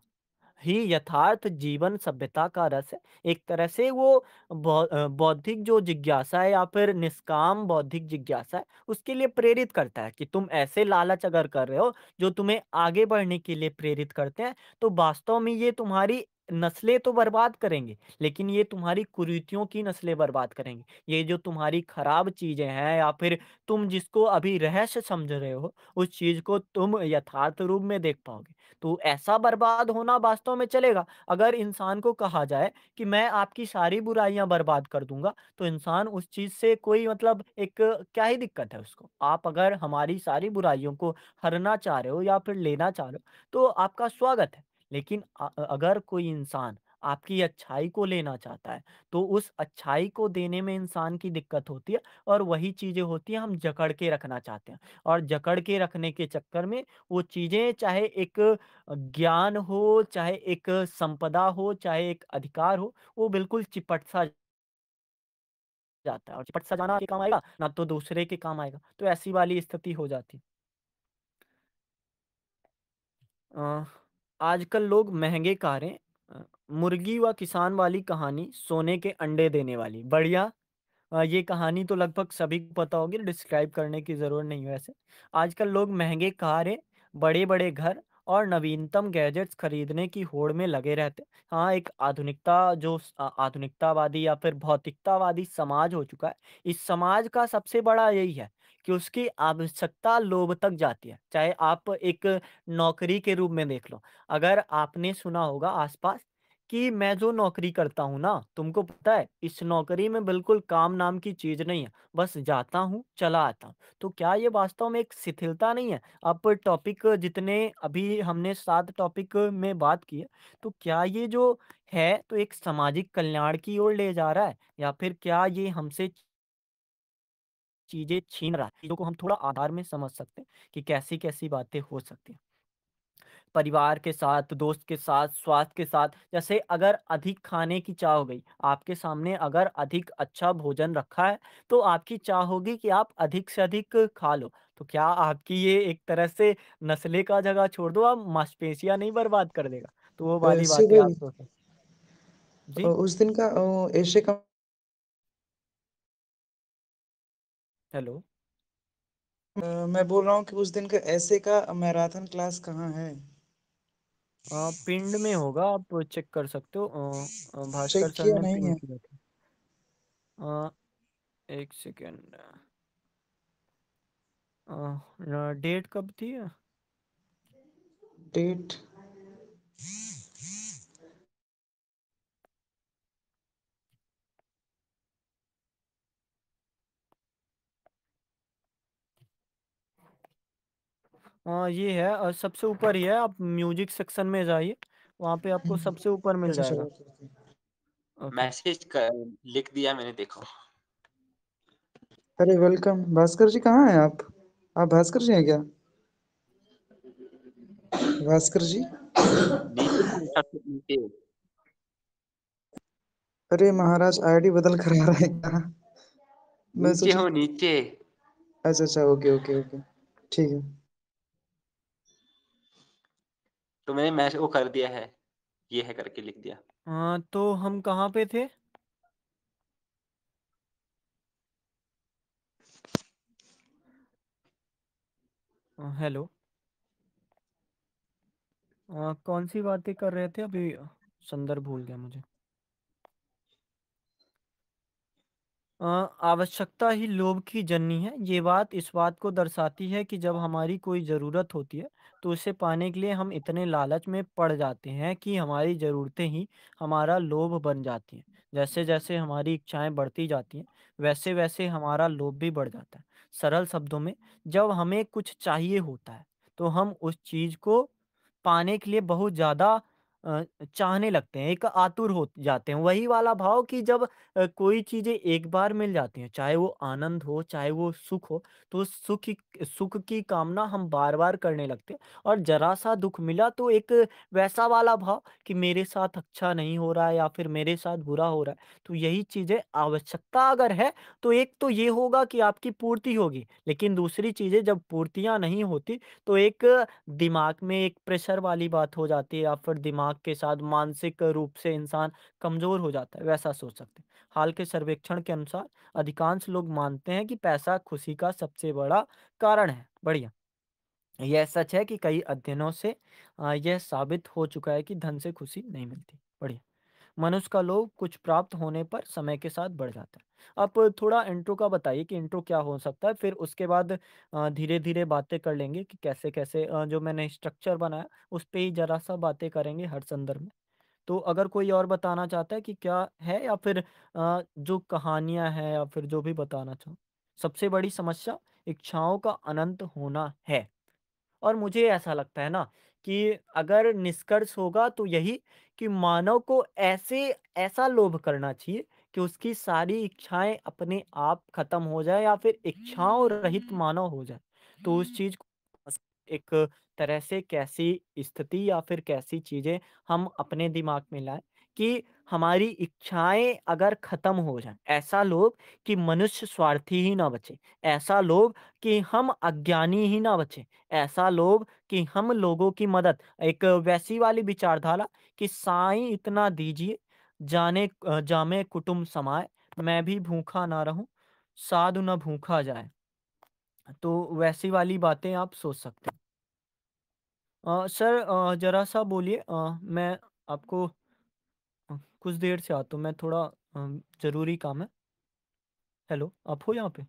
ही यथार्थ जीवन सभ्यता का रस है। एक तरह से वो बौद्धिक जो जिज्ञासा है या फिर निष्काम बौद्धिक जिज्ञासा है, उसके लिए प्रेरित करता है कि तुम ऐसे लालच अगर कर रहे हो, जो तुम्हें आगे बढ़ने के लिए प्रेरित करते हैं, तो वास्तव में ये तुम्हारी नस्लें तो बर्बाद करेंगे, लेकिन ये तुम्हारी कुरीतियों की नस्लें बर्बाद करेंगे। ये जो तुम्हारी खराब चीज़ें हैं या फिर तुम जिसको अभी रहस्य समझ रहे हो, उस चीज़ को तुम यथार्थ रूप में देख पाओगे। तो ऐसा बर्बाद होना वास्तव में चलेगा। अगर इंसान को कहा जाए कि मैं आपकी सारी बुराइयाँ बर्बाद कर दूँगा, तो इंसान उस चीज़ से कोई मतलब एक क्या ही दिक्कत है उसको? आप अगर हमारी सारी बुराइयों को हरना चाह रहे हो या फिर लेना चाह रहे हो, तो आपका स्वागत है। लेकिन अगर कोई इंसान आपकी अच्छाई को लेना चाहता है, तो उस अच्छाई को देने में इंसान की दिक्कत होती है और वही चीज़ें होती हैं हम जकड़ के रखना चाहते हैं। और जकड़ के रखने के चक्कर में वो चीज़ें चाहे एक ज्ञान हो, चाहे एक संपदा हो, चाहे एक अधिकार हो, वो बिल्कुल चिपट सा जाता है और चिपट सा जाना आपके काम आएगा, ना तो दूसरे के काम आएगा। तो ऐसी वाली स्थिति हो जाती है। अ, आजकल लोग महँगे कारें, मुर्गी व किसान वाली कहानी, सोने के अंडे देने वाली। बढ़िया। ये कहानी तो लगभग सभी को पता होगी, डिस्क्राइब करने की ज़रूरत नहीं है वैसे। आजकल लोग महँगे कारें, बड़े-बड़े घर और नवीनतम गैजेट्स खरीदने की होड़ में लगे रहते हैं। हाँ, एक आधुनिकतावादी या फिर भौतिकतावादी समाज हो चुका है। इस समाज का सबसे बड़ा यही है कि उसकी आवश्यकता लोभ तक जाती है। चाहे आप एक नौकरी के रूप में देख लो। अगर आपने सुना होगा आस-पास कि मैं जो नौकरी करता हूँ ना, तुमको पता है इस नौकरी में बिल्कुल काम नाम की चीज़ नहीं है, बस जाता हूँ, चला आता हूँ। तो क्या ये वास्तव में एक शिथिलता नहीं है? अब टॉपिक जितने अभी हमने 7 टॉपिक में बात की है, तो क्या ये जो है तो एक सामाजिक कल्याण की ओर ले जा रहा है? या फिर क्या ये हमसे चीज़ें छीन रहा है? चीज़ों को हम थोड़ा आधार में समझ सकते हैं कि कैसी-कैसी बातें हो सकती हैं। परिवार के साथ, दोस्त के साथ, स्वास्थ्य के साथ, जैसे अगर अधिक खाने की चाह हो गई, आपके सामने अगर अधिक अच्छा भोजन रखा है, तो आपकी चाह होगी कि आप अधिक से अधिक खा लो। तो क्या आपकी ये एक तरह से नस्लें का जगह छोड़ दो, आप मांसपेशियाँ नहीं बर्बाद कर देगा? तो वो वाली शिव बातें आप भाई, सोचो। जी, उस दिन का एशिया कप हेलो। मैं बोल रहा हूँ कि उस दिन का ऐसे का मैराथन क्लास कहाँ है? पिंड में होगा, आप चेक कर सकते हो। भास्कर चेक सर किया ने नहीं पिन है। किया था। अ, 1 सेकंड। डेट कब थी? डेट हाँ, ये है सबसे ऊपर ही है, आप म्यूजिक सेक्शन में जाइए, वहाँ पे आपको सबसे ऊपर मिल अच्छा अच्छा जाएगा। Okay okay. ओके। मैसेज कर लिख दिया मैंने, देखो। अरे वेलकम भास्कर जी, कहाँ हैं आप? आप भास्कर जी हैं क्या? भास्कर जी, नीचे हूँ, सबसे नीचे। अरे महाराज आईडी बदल कर आ रहा है क्या? मैं नीचे सोचा। हूँ, नीचे। अच्छा अच्छा ओके ओके ओके, ठीक है। तो मैंने मैसेज वो कर दिया है, ये है करके लिख दिया। हाँ, तो हम कहाँ पे थे? हेलो। कौन सी बातें कर रहे थे अभी? संदर्भ भूल गया मुझे। अ, आवश्यकता ही लोभ की जननी है। ये बात इस बात को दर्शाती है कि जब हमारी कोई ज़रूरत होती है, तो उसे पाने के लिए हम इतने लालच में पड़ जाते हैं कि हमारी ज़रूरतें ही हमारा लोभ बन जाती हैं। जैसे-जैसे हमारी इच्छाएँ बढ़ती जाती हैं, वैसे-वैसे हमारा लोभ भी बढ़ जाता है। सरल शब्दों में, जब हमें कुछ चाहिए होता है, तो हम उस चीज़ को पाने के लिए बहुत ज़्यादा अ, चाहने लगते हैं, एक आतुर हो जाते हैं। वही वाला भाव कि जब कोई चीज़ें एक बार मिल जाती हैं, चाहे वो आनंद हो, चाहे वो सुख हो, तो उस सुख की कामना हम बार-बार करने लगते हैं और ज़रा-सा दुःख मिला तो एक वैसा वाला भाव कि मेरे साथ अच्छा नहीं हो रहा है या फिर मेरे साथ बुरा हो रहा है। तो यही चीज़ें आवश्यकता अगर है, तो एक तो ये होगा कि आपकी पूर्ति होगी, लेकिन दूसरी चीज़ें जब पूर्तियाँ नहीं होती, तो एक दिमाग में एक प्रेशर वाली बात हो जाती है या फिर दिमाग के साथ मानसिक रूप से इंसान कमज़ोर हो जाता है, वैसा सोच सकते हैं। हाल के सर्वेक्षण के अनुसार अधिकांश लोग मानते हैं कि पैसा खुशी का सबसे बड़ा कारण है। बढ़िया। यह सच है कि कई अध्ययनों से यह साबित हो चुका है कि धन से खुशी नहीं मिलती। बढ़िया। मनुष्य का लोभ कुछ प्राप्त होने पर समय के साथ बढ़ जाता है। आप थोड़ा इंट्रो का बताइए कि इंट्रो क्या हो सकता है? फिर उसके बाद धीरे-धीरे बातें कर लेंगे कि कैसे-कैसे जो मैंने स्ट्रक्चर बनाया, उस पे ही ज़रा-सा बातें करेंगे हर संदर्भ में। तो अगर कोई और बताना चाहता है कि क्या है या फिर जो कहानियाँ हैं या फिर जो भी बताना चाहो। सबसे बड़ी समस्या इच्छाओं का अनंत होना है। और मुझे ऐसा लगता है ना कि अगर निष्कर्ष होगा तो यही कि मानव को ऐसा लोभ करना चाहिए कि उसकी सारी इच्छाएँ अपने आप खत्म हो जाए या फिर इच्छाओं रहित मानव हो जाए। तो उस चीज़ को एक तरह से कैसी स्थिति या फिर कैसी चीज़ें हम अपने दिमाग में लाएँ कि हमारी इच्छाएँ अगर खत्म हो जाएँ। ऐसा लोभ कि मनुष्य स्वार्थी ही ना बचे। ऐसा लोभ कि हम अज्ञानी ही ना बचें। ऐसा लोभ कि हम लोगों की मदद एक वैसी वाली विचारधारा कि साईं इतना दीजिए जामे कुटुम्ब समाए, मैं भी भूखा ना रहूं साधु न भूखा जाए। तो वैसी वाली बातें आप सोच सकते हैं। सर जरा सा बोलिए, मैं आपको कुछ देर से आता हूँ, मैं थोड़ा जरूरी काम है। हेलो, आप हो यहाँ पे?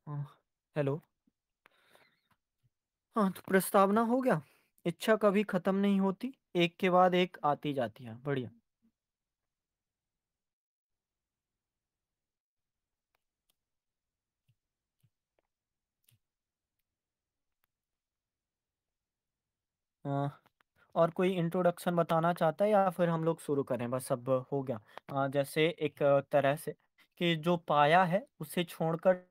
अ, हेलो। हाँ, तो प्रस्तावना हो गया। इच्छा कभी खत्म नहीं होती, एक के बाद एक आती जाती है। बढ़िया। अ, और कोई इंट्रोडक्शन बताना चाहता है या फिर हम लोग शुरू करें? बस अब हो गया। जैसे एक तरह से कि जो पाया है उसे छोड़कर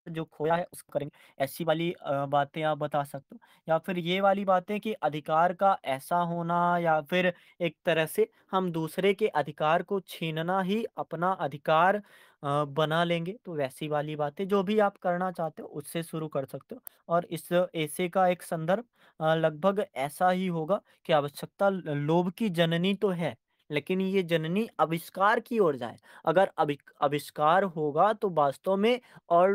जो खोया है उसको करेंगे। ऐसी वाली बातें आप बता सकते हो या फिर ये वाली बातें कि अधिकार का ऐसा होना या फिर एक तरह से हम दूसरे के अधिकार को छीनना ही अपना अधिकार बना लेंगे। तो वैसी वाली बातें जो भी आप करना चाहते हो उससे शुरू कर सकते हो। और इस ऐसे का एक संदर्भ लगभग ऐसा ही होगा कि आवश्यकता लोभ की जननी तो है, लेकिन ये जननी आविष्कार की ओर जाए। अगर आविष्कार होगा तो वास्तव में और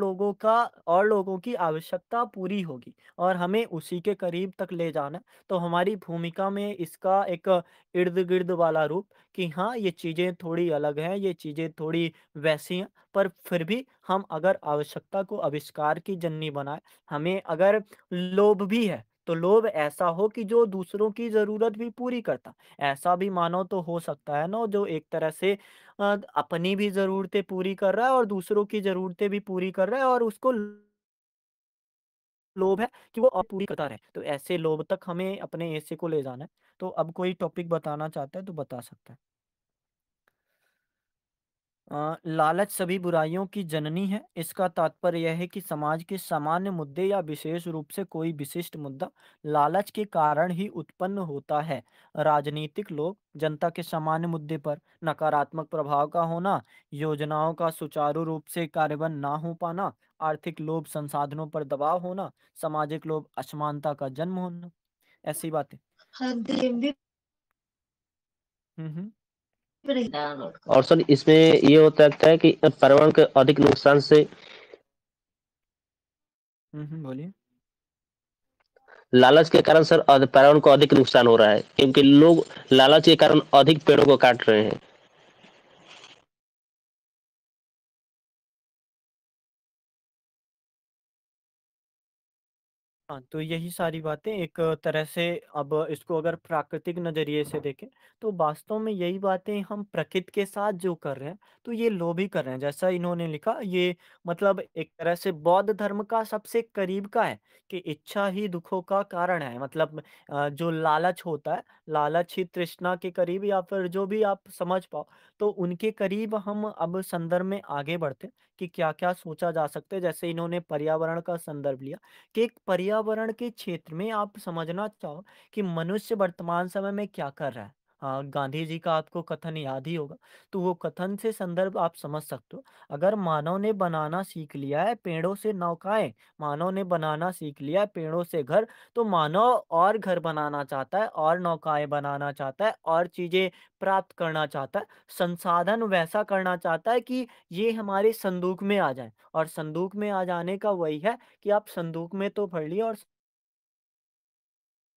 लोगों की आवश्यकता पूरी होगी और हमें उसी के करीब तक ले जाना है। तो हमारी भूमिका में इसका एक इर्द-गिर्द वाला रूप कि हाँ, ये चीज़ें थोड़ी अलग हैं, ये चीज़ें थोड़ी वैसी हैं, पर फिर भी हम अगर आवश्यकता को आविष्कार की जननी बनाएँ, हमें अगर लोभ भी है, तो लोभ ऐसा हो कि जो दूसरों की ज़रूरत भी पूरी करता। ऐसा भी मानव तो हो सकता है ना, जो एक तरह से अपनी भी ज़रूरतें पूरी कर रहा है और दूसरों की ज़रूरतें भी पूरी कर रहा है और उसको लोभ है कि वो और पूरी करता रहे। तो ऐसे लोभ तक हमें अपने ऐसे को ले जाना है। तो अब कोई टॉपिक बताना चाहता है तो बता सकता है। लालच सभी बुराइयों की जननी है। इसका तात्पर्य यह है कि समाज के सामान्य मुद्दे या विशेष रूप से कोई विशिष्ट मुद्दा लालच के कारण ही उत्पन्न होता है। राजनीतिक लोग जनता के सामान्य मुद्दे पर नकारात्मक प्रभाव का होना, योजनाओं का सुचारू रूप से कार्यान्वयन ना हो पाना, आर्थिक लोभ, संसाधनों पर दबाव होना, सामाजिक लोभ, असमानता का जन्म होना, ऐसी बातें। हुँ। और सर इसमें ये होता है कि पर्यावरण के अधिक नुकसान से बोलिए। लालच के कारण सर पर्यावरण को अधिक नुकसान हो रहा है, क्योंकि लोग लालच के कारण अधिक पेड़ों को काट रहे हैं। हाँ, तो यही सारी बातें एक तरह से अब इसको अगर प्राकृतिक नज़रिए से देखें, तो वास्तव में यही बातें हम प्रकृति के साथ जो कर रहे हैं, तो ये लोभ ही कर रहे हैं। जैसा इन्होंने लिखा ये मतलब एक तरह से बौद्ध धर्म का सबसे करीब का है कि इच्छा ही दुखों का कारण है। मतलब जो लालच होता है, लालच ही तृष्णा के करीब या फिर जो भी आप समझ पाओ, तो उनके करीब हम अब संदर्भ में आगे बढ़ते हैं कि क्या-क्या सोचा जा सकता है। जैसे इन्होंने पर्यावरण का संदर्भ लिया। कि एक पर्यावरण के क्षेत्र में आप समझना चाहो कि मनुष्य वर्तमान समय में क्या कर रहा है। गांधी जी का आपको कथन याद ही होगा। तो वो कथन से संदर्भ आप समझ सकते हो। अगर मानव ने बनाना सीख लिया है पेड़ों से नौकाएं, मानव ने बनाना सीख लिया है पेड़ों से घर, तो मानव और घर बनाना चाहता है और नौकाएं बनाना चाहता है और चीजें प्राप्त करना चाहता है। संसाधन वैसा करना चाहता है कि ये हमारे संदूक में आ जाए, और संदूक में आ जाने का वही है कि आप संदूक में तो भर लिए और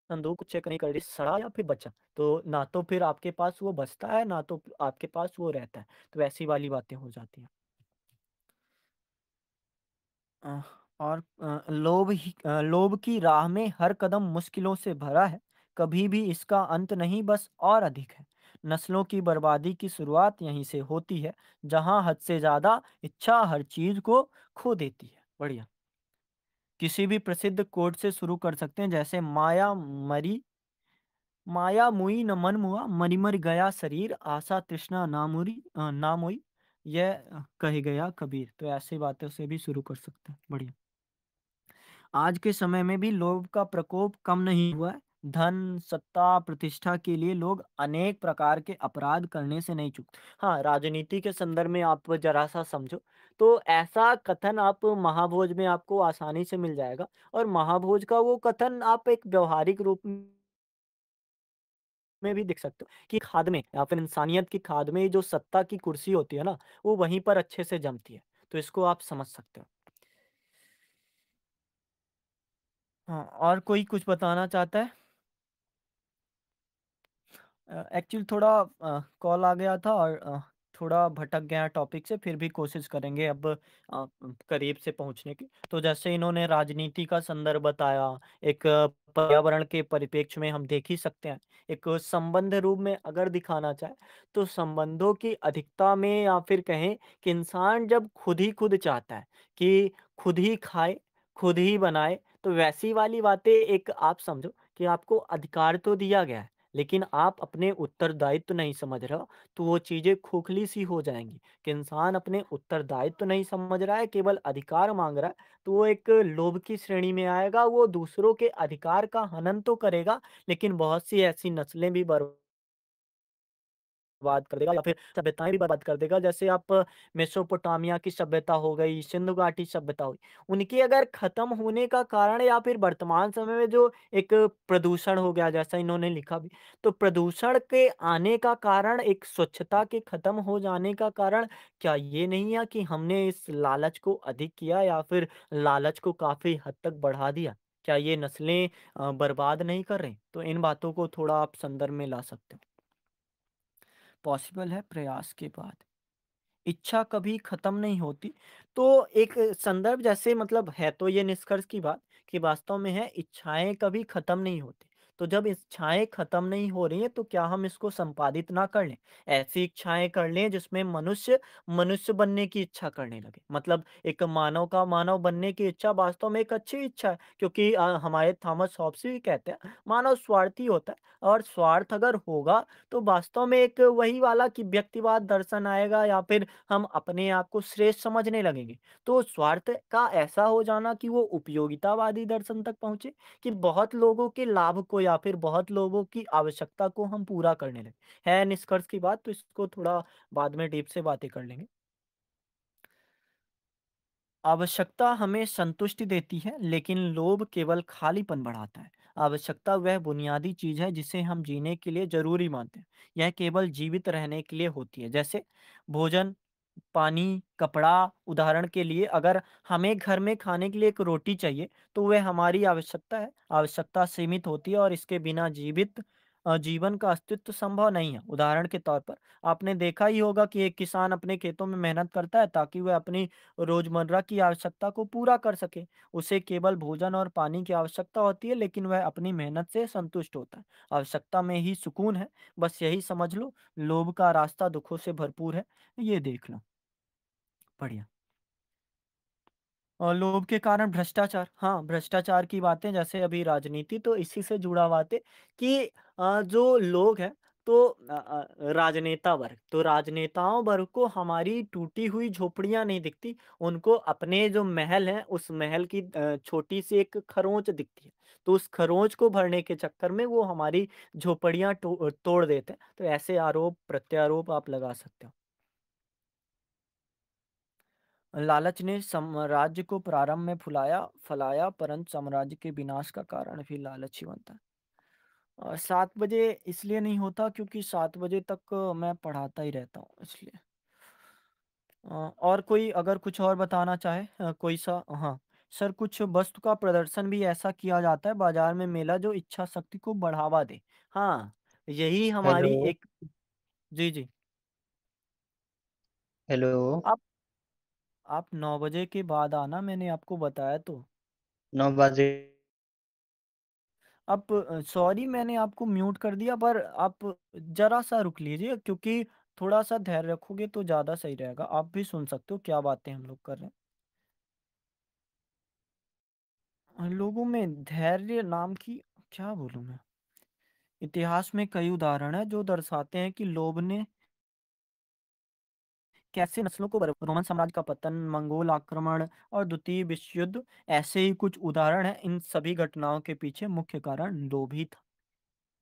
संदूक को चेक नहीं कर रही, सड़ा या फिर बचा, तो ना तो फिर आपके पास वो बचता है, ना तो आपके पास वो रहता है। तो ऐसी वाली बातें हो जाती हैं। अ, और लोभ की राह में हर कदम मुश्किलों से भरा है, कभी भी इसका अंत नहीं, बस और अधिक है। नस्लों की बर्बादी की शुरुआत यहीं से होती है, जहां हद से ज्यादा इच्छा हर चीज को खो देती है। बढ़िया। किसी भी प्रसिद्ध कोट से शुरू कर सकते हैं, जैसे माया मुई न मन मुआ, मरी मर गया शरीर, आशा तृष्णा ना मोई, यह कहे गया कबीर। तो ऐसी बातों से भी शुरू कर सकते हैं। बढ़िया। आज के समय में भी लोभ का प्रकोप कम नहीं हुआ है। धन, सत्ता, प्रतिष्ठा के लिए लोग अनेक प्रकार के अपराध करने से नहीं चूकते। हाँ, राजनीति के संदर्भ में आप जरा सा समझो, तो ऐसा कथन आप महाभोज में आपको आसानी से मिल जाएगा। और महाभोज का वो कथन आप एक व्यवहारिक रूप में भी दिख सकते हो कि खाद में या फिर इंसानियत की खाद में जो सत्ता की कुर्सी होती है ना, वो वहीं पर अच्छे से जमती है। तो इसको आप समझ सकते हो। हाँ, और कोई कुछ बताना चाहता है? एक्चुअली थोड़ा कॉल आ गया था और थोड़ा भटक गया टॉपिक से, फिर भी कोशिश करेंगे अब करीब से पहुंचने की। तो जैसे इन्होंने राजनीति का संदर्भ बताया, एक पर्यावरण के परिप्रेक्ष्य में हम देख ही सकते हैं। एक संबंध रूप में अगर दिखाना चाहे, तो संबंधों की अधिकता में या फिर कहें कि इंसान जब खुद ही चाहता है कि खुद ही खाए, खुद ही बनाए, तो वैसी वाली बातें एक आप समझो कि आपको अधिकार तो दिया गया है, लेकिन आप अपने उत्तरदायित्व नहीं समझ रहे हो, तो वो चीज़ें खोखली सी हो जाएँगी कि इंसान अपने उत्तरदायित्व नहीं समझ रहा है, केवल अधिकार माँग रहा है, तो वो एक लोभ की श्रेणी में आएगा। वो दूसरों के अधिकार का हनन तो करेगा, लेकिन बहुत सी ऐसी नस्लें भी बर्बाद कर देगा या फिर सभ्यताएँ भी बर्बाद कर देगा। जैसे आप मेसोपोटामिया की सभ्यता हो गई, सिंधु घाटी सभ्यता हुई। उनके अगर खत्म होने का कारण या फिर वर्तमान समय में जो एक प्रदूषण हो गया, जैसा इन्होंने लिखा भी, तो प्रदूषण के आने का कारण, एक स्वच्छता के खत्म हो जाने का कारण क्या ये नहीं है कि हमने इस लालच को अधिक किया या फिर लालच को काफ़ी हद तक बढ़ा दिया? क्या ये नस्लें बर्बाद नहीं कर रही? तो इन बातों को थोड़ा आप संदर्भ में ला सकते हो। पॉसिबल है प्रयास के बाद। इच्छा कभी खत्म नहीं होती। तो एक संदर्भ जैसे मतलब है तो ये निष्कर्ष की बात कि वास्तव में है इच्छाएँ कभी खत्म नहीं होती। तो जब इच्छाएँ खत्म नहीं हो रही हैं तो क्या हम इसको संपादित ना कर लें? ऐसी इच्छाएँ कर लें जिसमें मनुष्य, मनुष्य बनने की इच्छा करने लगे। मतलब एक मानव का मानव बनने की इच्छा वास्तव में एक अच्छी इच्छा है, क्योंकि हमारे थॉमस हॉब्स भी कहते हैं मानव स्वार्थी होता है, और स्वार्थ अगर होगा तो वास्तव में एक वही वाला कि व्यक्तिवाद दर्शन आएगा या फिर हम अपने आप को श्रेष्ठ समझने लगेंगे। तो स्वार्थ का ऐसा हो जाना कि वो उपयोगितावादी दर्शन तक पहुँचे कि बहुत लोगों के लाभ को या फिर बहुत लोगों की आवश्यकता को हम पूरा करने लगे। है निष्कर्ष की बात, तो इसको थोड़ा बाद में डीप से बातें कर लेंगे। आवश्यकता हमें संतुष्टि देती है, लेकिन लोभ केवल खालीपन बढ़ाता है। आवश्यकता वह बुनियादी चीज है जिसे हम जीने के लिए जरूरी मानते हैं। यह केवल जीवित रहने के लिए होती है, जैसे भोजन, पानी, कपड़ा। उदाहरण के लिए अगर हमें घर में खाने के लिए एक रोटी चाहिए, तो वह हमारी आवश्यकता है। आवश्यकता सीमित होती है और इसके बिना जीवन का अस्तित्व संभव नहीं है। उदाहरण के तौर पर आपने देखा ही होगा कि एक किसान अपने खेतों में मेहनत करता है ताकि वह अपनी रोजमर्रा की आवश्यकता को पूरा कर सके। उसे केवल भोजन और पानी की आवश्यकता होती है, लेकिन वह अपनी मेहनत से संतुष्ट होता है। आवश्यकता में ही सुकून है। बस यही समझ लो, लोभ का रास्ता दुखों से भरपूर है। ये देख लो। बढ़िया। और लोभ के कारण भ्रष्टाचार, हाँ, भ्रष्टाचार की बातें जैसे अभी राजनीति तो इसी से जुड़ा बात है कि जो लोग हैं, तो राजनेता वर्ग, तो राजनेताओं वर्ग को हमारी टूटी हुई झोपड़ियां नहीं दिखती। उनको अपने जो महल है, उस महल की छोटी सी एक खरोंच दिखती है। तो उस खरोंच को भरने के चक्कर में वो हमारी झोपड़ियां तोड़ देते हैं। तो ऐसे आरोप प्रत्यारोप आप लगा सकते हो। लालच ने साम्राज्य को प्रारंभ में फुलाया फैलाया, परंतु साम्राज्य के विनाश का कारण भी लालच ही बनता है। 7 बजे इसलिए नहीं होता क्योंकि 7 बजे तक मैं पढ़ाता ही रहता हूँ, इसलिए। और कोई अगर कुछ और बताना चाहे, कोई सा, हाँ सर, कुछ वस्तु का प्रदर्शन भी ऐसा किया जाता है बाजार में, मेला, जो इच्छा शक्ति को बढ़ावा दे। हाँ, यही हमारी हेलो। एक। जी जी। हेलो। आप आप 9 बजे के बाद आना, मैंने आपको बताया तो। 9 बजे। आप, सॉरी मैंने आपको म्यूट कर दिया, पर आप जरा सा रुक लीजिए, क्योंकि थोड़ा सा धैर्य रखोगे तो ज़्यादा सही रहेगा। आप भी सुन सकते हो क्या बातें हम लोग कर रहे हैं। लोगों में धैर्य नाम की, क्या बोलूं मैं। इतिहास में कई उदाहरण हैं जो दर्शाते हैं कि लोभ ने कैसे नस्लों को रोमन साम्राज्य का पतन, मंगोल आक्रमण और द्वितीय विश्व युद्ध, ऐसे ही कुछ उदाहरण हैं। इन सभी घटनाओं के पीछे मुख्य कारण लोभ ही था।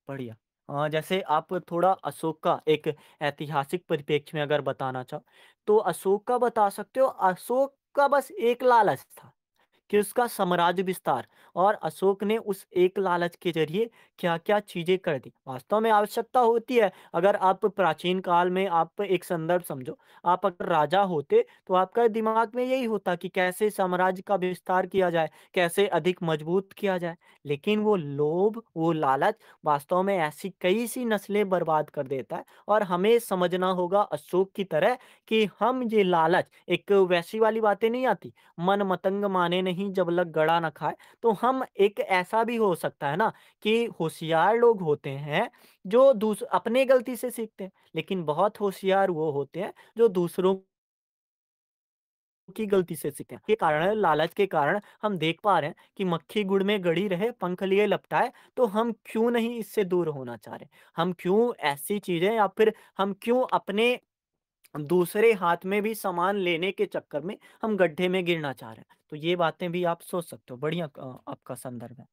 बढ़िया। जैसे आप थोड़ा अशोक का एक ऐतिहासिक परिप्रेक्ष्य में अगर बताना चाहो, तो अशोक का बता सकते हो। अशोक का बस एक लालच था कि उसका साम्राज्य विस्तार, और अशोक ने उस एक लालच के जरिए क्या-क्या चीजें कर दी। वास्तव में आवश्यकता होती है। अगर आप प्राचीन काल में आप एक संदर्भ समझो, आप अगर राजा होते तो आपका दिमाग में यही होता कि कैसे साम्राज्य का विस्तार किया जाए, कैसे अधिक मजबूत किया जाए। लेकिन वो लोभ, वो लालच वास्तव में ऐसी कई सी नस्लें बर्बाद कर देता है। और हमें समझना होगा अशोक की तरह कि हम ये लालच, एक वैसी वाली बातें नहीं आती, मन मतंग माने नहीं जब लग गड़ा न खाए। तो हम एक ऐसा भी हो सकता है ना कि होशियार लोग होते हैं जो अपने गलती से सीखते हैं, लेकिन बहुत होशियार वो होते हैं जो दूसरों की गलती से सीखते हैं। के कारण, लालच के कारण हम देख पा रहे हैं कि मक्खी गुड़ में गड़ी रहे, पंख लिए लपटाए। तो हम क्यों नहीं इससे दूर होना चाह रहे? हम क्यों ऐसी चीजें, या फिर हम क्यों अपने दूसरे हाथ में भी सामान लेने के चक्कर में हम गड्ढे में गिरना चाह रहे हैं? तो ये बातें भी आप सोच सकते हो। बढ़िया आपका संदर्भ है।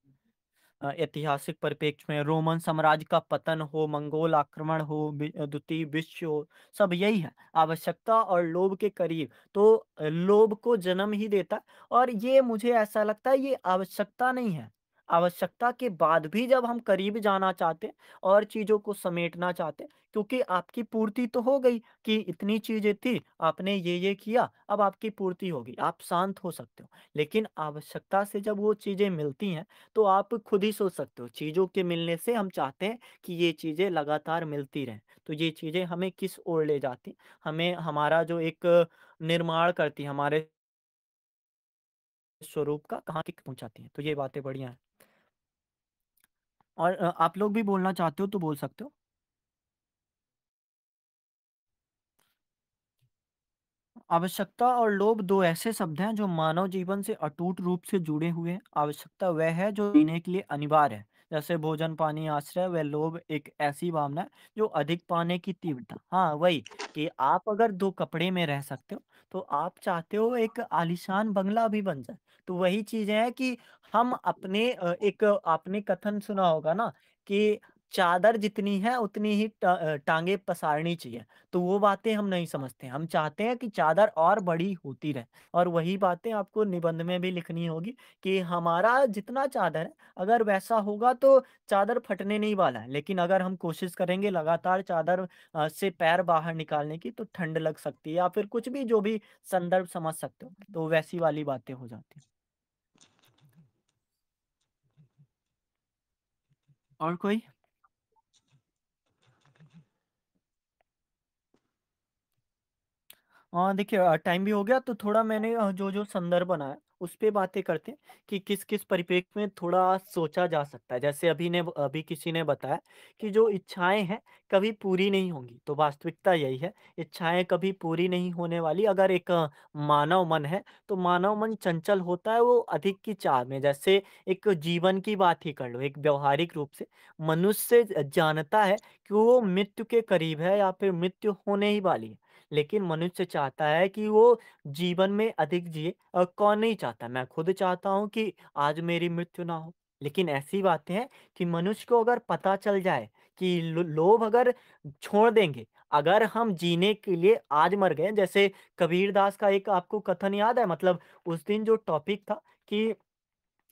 ऐतिहासिक परिप्रेक्ष्य में रोमन साम्राज्य का पतन हो, मंगोल आक्रमण हो, द्वितीय विश्व हो, सब यही है। आवश्यकता और लोभ के करीब तो लोभ को जन्म ही देता है। और ये मुझे ऐसा लगता है, ये आवश्यकता नहीं है। आवश्यकता के बाद भी जब हम करीब जाना चाहते हैं और चीजों को समेटना चाहते हैं, क्योंकि आपकी पूर्ति तो हो गई कि इतनी चीजें थी, आपने ये किया, अब आपकी पूर्ति होगी, आप शांत हो सकते हो। लेकिन आवश्यकता से जब वो चीजें मिलती हैं, तो आप खुद ही सोच सकते हो, चीज़ों के मिलने से हम चाहते हैं कि ये चीज़ें लगातार मिलती रहें। तो ये चीज़ें हमें किस ओर ले जाती हैं? हमें हमारा जो एक निर्माण करती हैं, हमारे स्वरूप का कहाँ तक पहुँचाती हैं। तो ये बातें बढ़िया हैं। और आप लोग भी बोलना चाहते हो तो बोल सकते हो। आवश्यकता और लोभ दो ऐसे शब्द हैं जो मानव जीवन से अटूट रूप से जुड़े हुए हैं। आवश्यकता वह है जो जीने के लिए अनिवार्य है, जैसे भोजन, पानी, आश्रय। वह लोभ एक ऐसी भावना है जो अधिक पाने की तीव्रता। हाँ, वही कि आप अगर दो कपड़े में रह सकते हो, तो आप चाहते हो एक आलीशान बंगला भी बन जाए। तो वही चीजें हैं कि हम अपने एक आपने कथन सुना होगा ना कि चादर जितनी है उतनी ही टाँगें पसारनी चाहिए। तो वो बातें हम नहीं समझते हैं। हम चाहते हैं कि चादर और बड़ी होती रहे और वही बातें आपको निबंध में भी लिखनी होगी कि हमारा जितना चादर है, अगर वैसा होगा तो चादर फटने नहीं वाला है। लेकिन अगर हम कोशिश करेंगे लगातार चादर से पैर बाहर निकालने की तो ठंड लग सकती है या फिर कुछ भी जो भी संदर्भ समझ सकते हो, तो वैसी वाली बातें हो जाती हैं। और कोई? देखिए टाइम भी हो गया तो थोड़ा मैंने जो-जो संदर्भ बनाया उस पे बातें करते हैं कि किस-किस परिप्रेक्ष्य में थोड़ा सोचा जा सकता है। जैसे अभी किसी ने बताया कि जो इच्छाएँ हैं कभी पूरी नहीं होंगी, तो वास्तविकता यही है, इच्छाएँ कभी पूरी नहीं होने वाली। अगर एक मानव मन है, तो मानव मन चंचल होता है वो अधिक की चाह में। जैसे एक जीवन की बात ही कर लो, एक व्यावहारिक रूप से मनुष्य जानता है कि वो मृत्यु के करीब है या फिर मृत्यु होने ही वाली है। लेकिन मनुष्य चाहता है कि वो जीवन में अधिक जिए कौन नहीं चाहता? मैं खुद चाहता हूँ कि आज मेरी मृत्यु ना हो। लेकिन ऐसी बातें हैं कि मनुष्य को अगर पता चल जाए कि लोभ अगर छोड़ देंगे, अगर हम जीने के लिए आज मर गए, जैसे कबीरदास का एक आपको कथन याद है? मतलब उस दिन जो टॉपिक था कि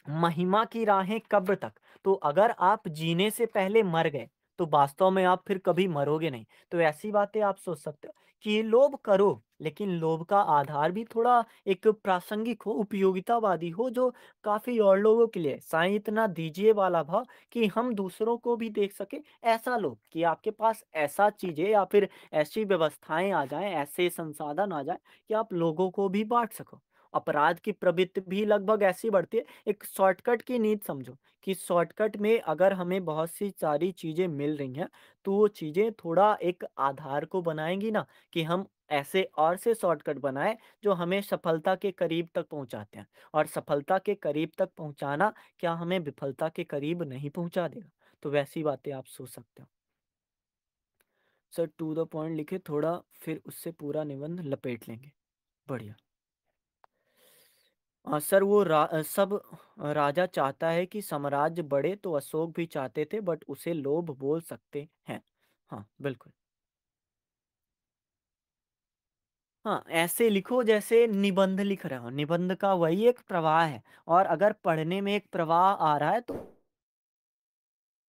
महिमा की राहें कब्र तक। तो अगर आप जीने से पहले मर गए, तो वास्तव में आप फिर कभी मरोगे नहीं। तो ऐसी बातें आप सोच सकते हो कि लोभ करो, लेकिन लोभ का आधार भी थोड़ा एक प्रासंगिक हो, उपयोगितावादी हो, जो काफ़ी और लोगों के लिए साईं इतना दीजिए वाला भाव कि हम दूसरों को भी देख सकें, ऐसा लोभ कि आपके पास ऐसा चीज़ें या फिर ऐसी व्यवस्थाएँ आ जाएँ, ऐसे संसाधन आ जाएँ कि आप लोगों को भी बाँट सको। अपराध की प्रवृत्ति भी लगभग ऐसी बढ़ती है, एक शॉर्टकट की नीड समझो कि शॉर्टकट में अगर हमें बहुत सी सारी चीज़ें मिल रही हैं, तो वो चीज़ें थोड़ा एक आधार को बनाएँगी ना कि हम ऐसे और से शॉर्टकट बनाएँ जो हमें सफलता के करीब तक पहुँचाते हैं। और सफलता के करीब तक पहुँचाना क्या हमें विफलता के करीब नहीं पहुँचा देगा? तो वैसी बातें आप सोच सकते हो। सर टू द पॉइंट लिखे थोड़ा फिर उससे पूरा निबंध लपेट लेंगे। बढ़िया। सर वो सब राजा चाहता है कि साम्राज्य बढ़े तो अशोक भी चाहते थे बट उसे लोभ बोल सकते हैं। हाँ, बिल्कुल। हाँ, ऐसे लिखो जैसे निबंध लिख रहे हो। निबंध का वही एक प्रवाह है और अगर पढ़ने में एक प्रवाह आ रहा है तो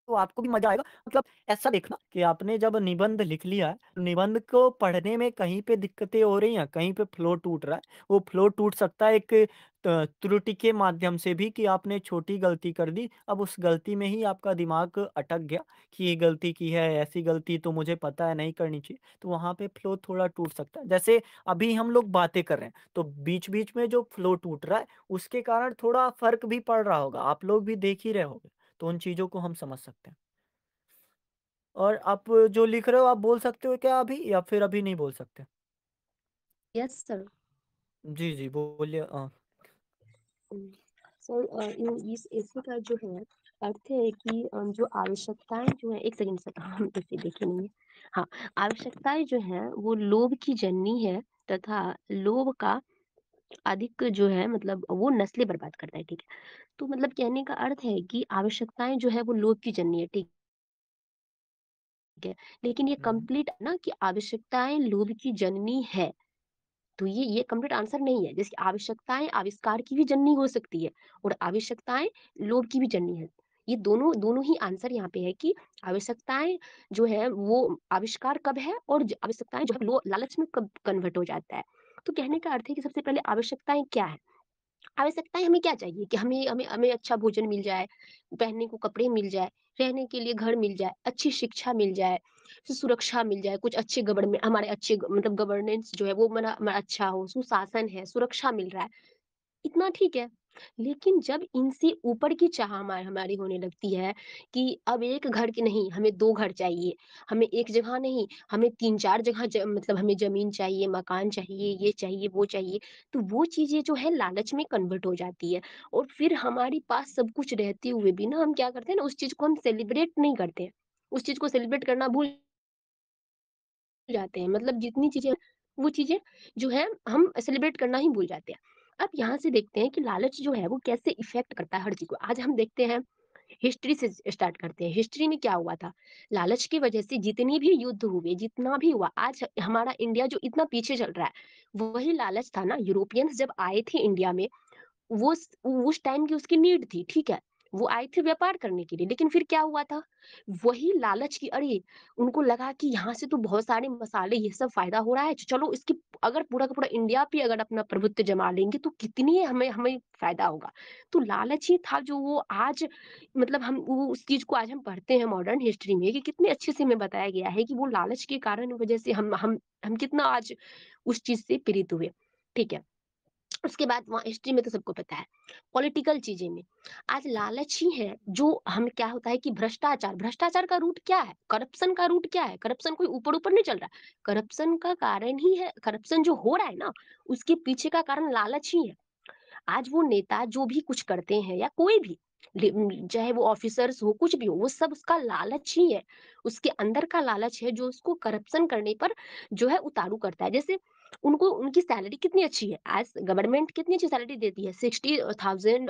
आपको भी मज़ा आएगा। मतलब ऐसा देखना कि आपने जब निबंध लिख लिया है, निबंध को पढ़ने में कहीं पे दिक्कतें हो रही हैं, कहीं पे फ्लो टूट रहा है, वो फ्लो टूट सकता है एक त्रुटि के माध्यम से भी कि आपने छोटी गलती कर दी। अब उस गलती में ही आपका दिमाग अटक गया कि ये गलती की है, ऐसी गलती तो मुझे पता है नहीं करनी चाहिए, तो वहाँ पे फ्लो थोड़ा टूट सकता है। जैसे अभी हम लोग बातें कर रहे हैं, तो बीच-बीच में जो फ्लो टूट रहा है, उसके कारण थोड़ा फ़र्क भी पड़ रहा होगा, आप लोग भी देख ही रहे होंगे। तो उन चीज़ों को हम समझ सकते हैं। और आप जो लिख रहे हो आप बोल सकते हो क्या अभी या फिर अभी नहीं बोल सकते? Yes sir. जी, जी, बोलिए सर इन इस ऐसे का जो है अर्थ है कि जो आवश्यकताएं जो है, एक सेकंड सर हम इसे देखे नहीं है। हाँ, आवश्यकताएं जो है वो लोभ की जननी है तथा लोभ का अधिक जो है मतलब वो नस्लें बर्बाद करता है, ठीक है। तो मतलब कहने का अर्थ है कि आवश्यकताएं जो है वो लोभ की जननी है, ठीक है। लेकिन ये हुँ, कंप्लीट ना कि आवश्यकताएं लोभ की जननी है, तो ये कंप्लीट आंसर नहीं है। जैसे आवश्यकताएँ आविष्कार की भी जननी हो सकती है और आवश्यकताएँ लोभ की भी जननी है। ये दोनों दोनों ही आंसर यहाँ पे है कि आवश्यकताएँ जो है वो आविष्कार कब है और ज आवश्यकताएँ जो है लो लालच में कब कन्वर्ट हो जाता है। तो कहने का अर्थ है कि सबसे पहले आवश्यकताएँ क्या है? आवश्यकताएँ हमें क्या चाहिए कि हमें हमें हमें अच्छा भोजन मिल जाए, पहनने को कपड़े मिल जाए, रहने के लिए घर मिल जाए, अच्छी शिक्षा मिल जाए, सुरक्षा मिल जाए, कुछ अच्छे हमारे अच्छे मतलब गवर्नेंस जो है वो हमारा अच्छा हो, सुशासन है, सुरक्षा मिल रहा है। इतना ठीक है। लेकिन जब इनसे ऊपर की चाह हमारी होने लगती है कि अब एक घर की नहीं, हमें 2 घर चाहिए, हमें एक जगह नहीं, हमें 3-4 जगह मतलब हमें ज़मीन चाहिए, मकान चाहिए, ये चाहिए, वो चाहिए। तो वो चीज़ें जो है लालच में कन्वर्ट हो जाती है और फिर हमारे पास सब कुछ रहते हुए भी ना हम क्या करते हैं ना उस चीज़ को हम सेलिब्रेट नहीं करते हैं। उस चीज़ को सेलिब्रेट करना भूल जाते हैं। मतलब जितनी चीज़ें वो चीज़ें जो है हम सेलिब्रेट करना ही भूल जाते हैं। अब यहाँ से देखते हैं कि लालच जो है वो कैसे इफ़ेक्ट करता है हर चीज़ को। आज हम देखते हैं हिस्ट्री से स्टार्ट करते हैं। हिस्ट्री में क्या हुआ था? लालच की वजह से जितनी भी युद्ध हुए, जितना भी हुआ, आज हमारा इंडिया जो इतना पीछे चल रहा है, वही लालच था ना। यूरोपियंस जब आए थे इंडिया में, उस टाइम की उसकी नीड थी, ठीक है? वो आए थे व्यापार करने के लिए, लेकिन फिर क्या हुआ था? वही लालच की, अरे उनको लगा कि यहाँ से तो बहुत सारे मसाले ये सब फायदा हो रहा है, चलो इसकी अगर पूरा का पूरा इंडिया पे अगर अपना प्रभुत्व जमा लेंगे तो कितनी हमें हमें फायदा होगा। तो लालच ही था जो वो आज, मतलब हम वो उस चीज को आज हम पढ़ते हैं मॉडर्न हिस्ट्री में कि कितने अच्छे से हमें बताया गया है कि वो लालच के कारण वजह से हम कितना आज उस चीज से पीड़ित हुए, ठीक है? उसके बाद वहाँ हिस्ट्री में तो सबको पता है। पॉलिटिकल चीजें में आज लालच ही है जो हम, क्या होता है कि भ्रष्टाचार, भ्रष्टाचार का रूट क्या है? करप्शन का रूट क्या है? करप्शन कोई ऊपर ऊपर नहीं चल रहा है, करप्शन का कारण ही है, करप्शन जो हो रहा है ना, उसके पीछे का कारण लालच ही है। आज वो नेता जो भी कुछ करते हैं या कोई भी, चाहे वो ऑफिसर्स हो, कुछ भी हो, वो सब उसका लालच ही है। उसके अंदर का लालच है जो उसको करप्शन करने पर जो है उतारू करता है। जैसे उनको उनकी सैलरी कितनी अच्छी है, आज गवर्नमेंट कितनी अच्छी सैलरी देती है, 60,000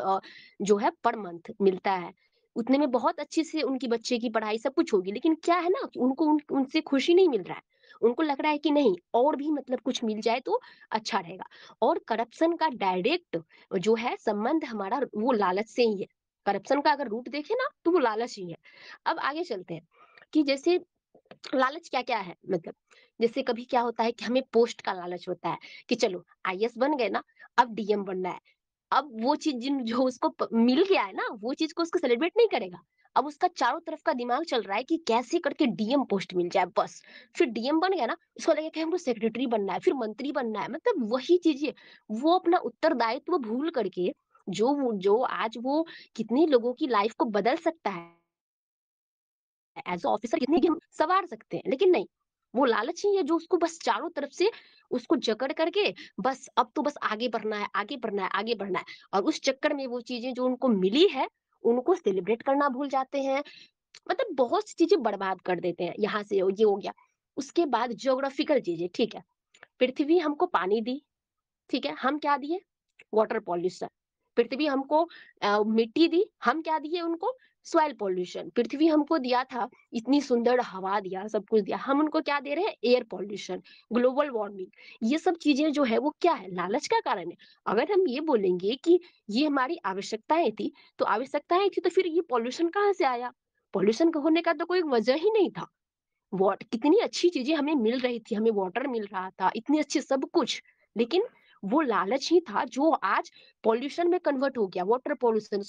जो है पर मंथ मिलता है। उतने में बहुत अच्छे से उनकी बच्चे की पढ़ाई सब कुछ होगी, लेकिन क्या है ना कि उनको उनसे खुशी नहीं मिल रहा है। उनको लग रहा है कि नहीं, और भी मतलब कुछ मिल जाए तो अच्छा रहेगा। और करप्शन का डायरेक्ट जो है संबंध हमारा वो लालच से ही है। करप्शन का अगर रूट देखे ना तो वो लालच ही है। अब आगे चलते हैं कि जैसे लालच क्या-क्या है, मतलब जैसे कभी क्या होता है कि हमें पोस्ट का लालच होता है कि चलो आईएएस बन गए ना, अब डीएम बनना है। अब वो चीज़ जिन जो उसको मिल गया है ना, वो चीज़ को उसको सेलिब्रेट नहीं करेगा। अब उसका चारों तरफ का दिमाग चल रहा है कि कैसे करके डीएम पोस्ट मिल जाए बस। फिर डीएम बन गया ना, उसको लगेगा कि हमको सेक्रेटरी बनना है, फिर मंत्री बनना है। मतलब वही चीज़ें, वो अपना उत्तरदायित्व भूल करके जो आज वो कितने लोगों की लाइफ को बदल सकता है, एज़ अ ऑफिसर कितनी भी हम सवार सकते हैं, लेकिन नहीं, वो लालच ही है जो उसको बस चारों तरफ से उसको जकड़ करके बस अब तो बस आगे बढ़ना है, आगे बढ़ना है, आगे बढ़ना है। और उस चक्कर में वो चीज़ें जो उनको मिली है, उनको सेलिब्रेट करना भूल जाते हैं। मतलब बहुत सी चीज़ें बर्बाद कर देते हैं। यहाँ से ये हो गया। उसके बाद ज्योग्राफिकल चीज़ें, ठीक है? पृथ्वी हमको पानी दी, ठीक है? हम क्या दिए? Water pollution. पृथ्वी हमको मिट्टी दी, हम क्या दिए उनको? Soil pollution. पृथ्वी हमको दिया था इतनी सुंदर हवा दिया, सब कुछ दिया, हम उनको क्या दे रहे हैं? Air pollution, global warming. ये सब चीजें जो है वो क्या है? लालच का कारण है। अगर हम ये बोलेंगे कि ये हमारी आवश्यकताएं थी, तो आवश्यकताएं थी तो फिर ये पॉल्यूशन कहाँ से आया? पॉल्यूशन होने का तो कोई वजह ही नहीं था। वॉट कितनी अच्छी चीजें हमें मिल रही थी, हमें वाटर मिल रहा था, इतनी अच्छी सब कुछ, लेकिन वो लालच ही था जो आज पॉल्यूशन में कन्वर्ट हो गया। वाटर पॉल्यूशन,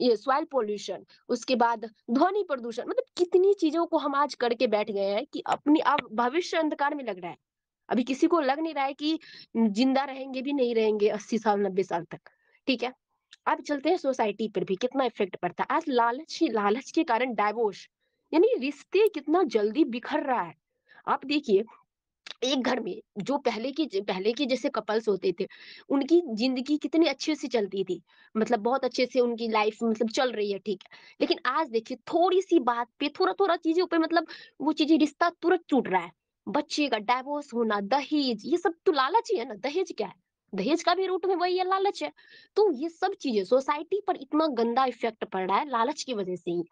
ये सॉइल पॉल्यूशन, उसके बाद ध्वनि प्रदूषण, मतलब कितनी चीजों को हम आज करके बैठ गए हैं कि अपनी अब भविष्य अंधकार में लग रहा है। अभी किसी को लग नहीं रहा है कि जिंदा रहेंगे भी नहीं रहेंगे 80 साल 90 साल तक, ठीक है? अब चलते हैं सोसाइटी पर भी कितना इफेक्ट पड़ता है। आज लालच के कारण डाइवोर्स, यानी रिश्ते कितना जल्दी बिखर रहा है। आप देखिए, एक घर में जो पहले के जैसे कपल्स होते थे, उनकी जिंदगी कितनी अच्छे से चलती थी, मतलब बहुत अच्छे से उनकी लाइफ मतलब चल रही है, ठीक है? लेकिन आज देखिए थोड़ी सी बात पे, थोड़ा थोड़ा चीजों पे, मतलब वो चीजें, रिश्ता तुरंत टूट रहा है। बच्चे का डाइवोर्स होना, दहेज, ये सब तो लालच ही है ना। दहेज क्या है? दहेज का भी रूट में वही है, लालच है। तो ये सब चीजें सोसाइटी पर इतना गंदा इफेक्ट पड़ रहा है लालच की वजह से ही।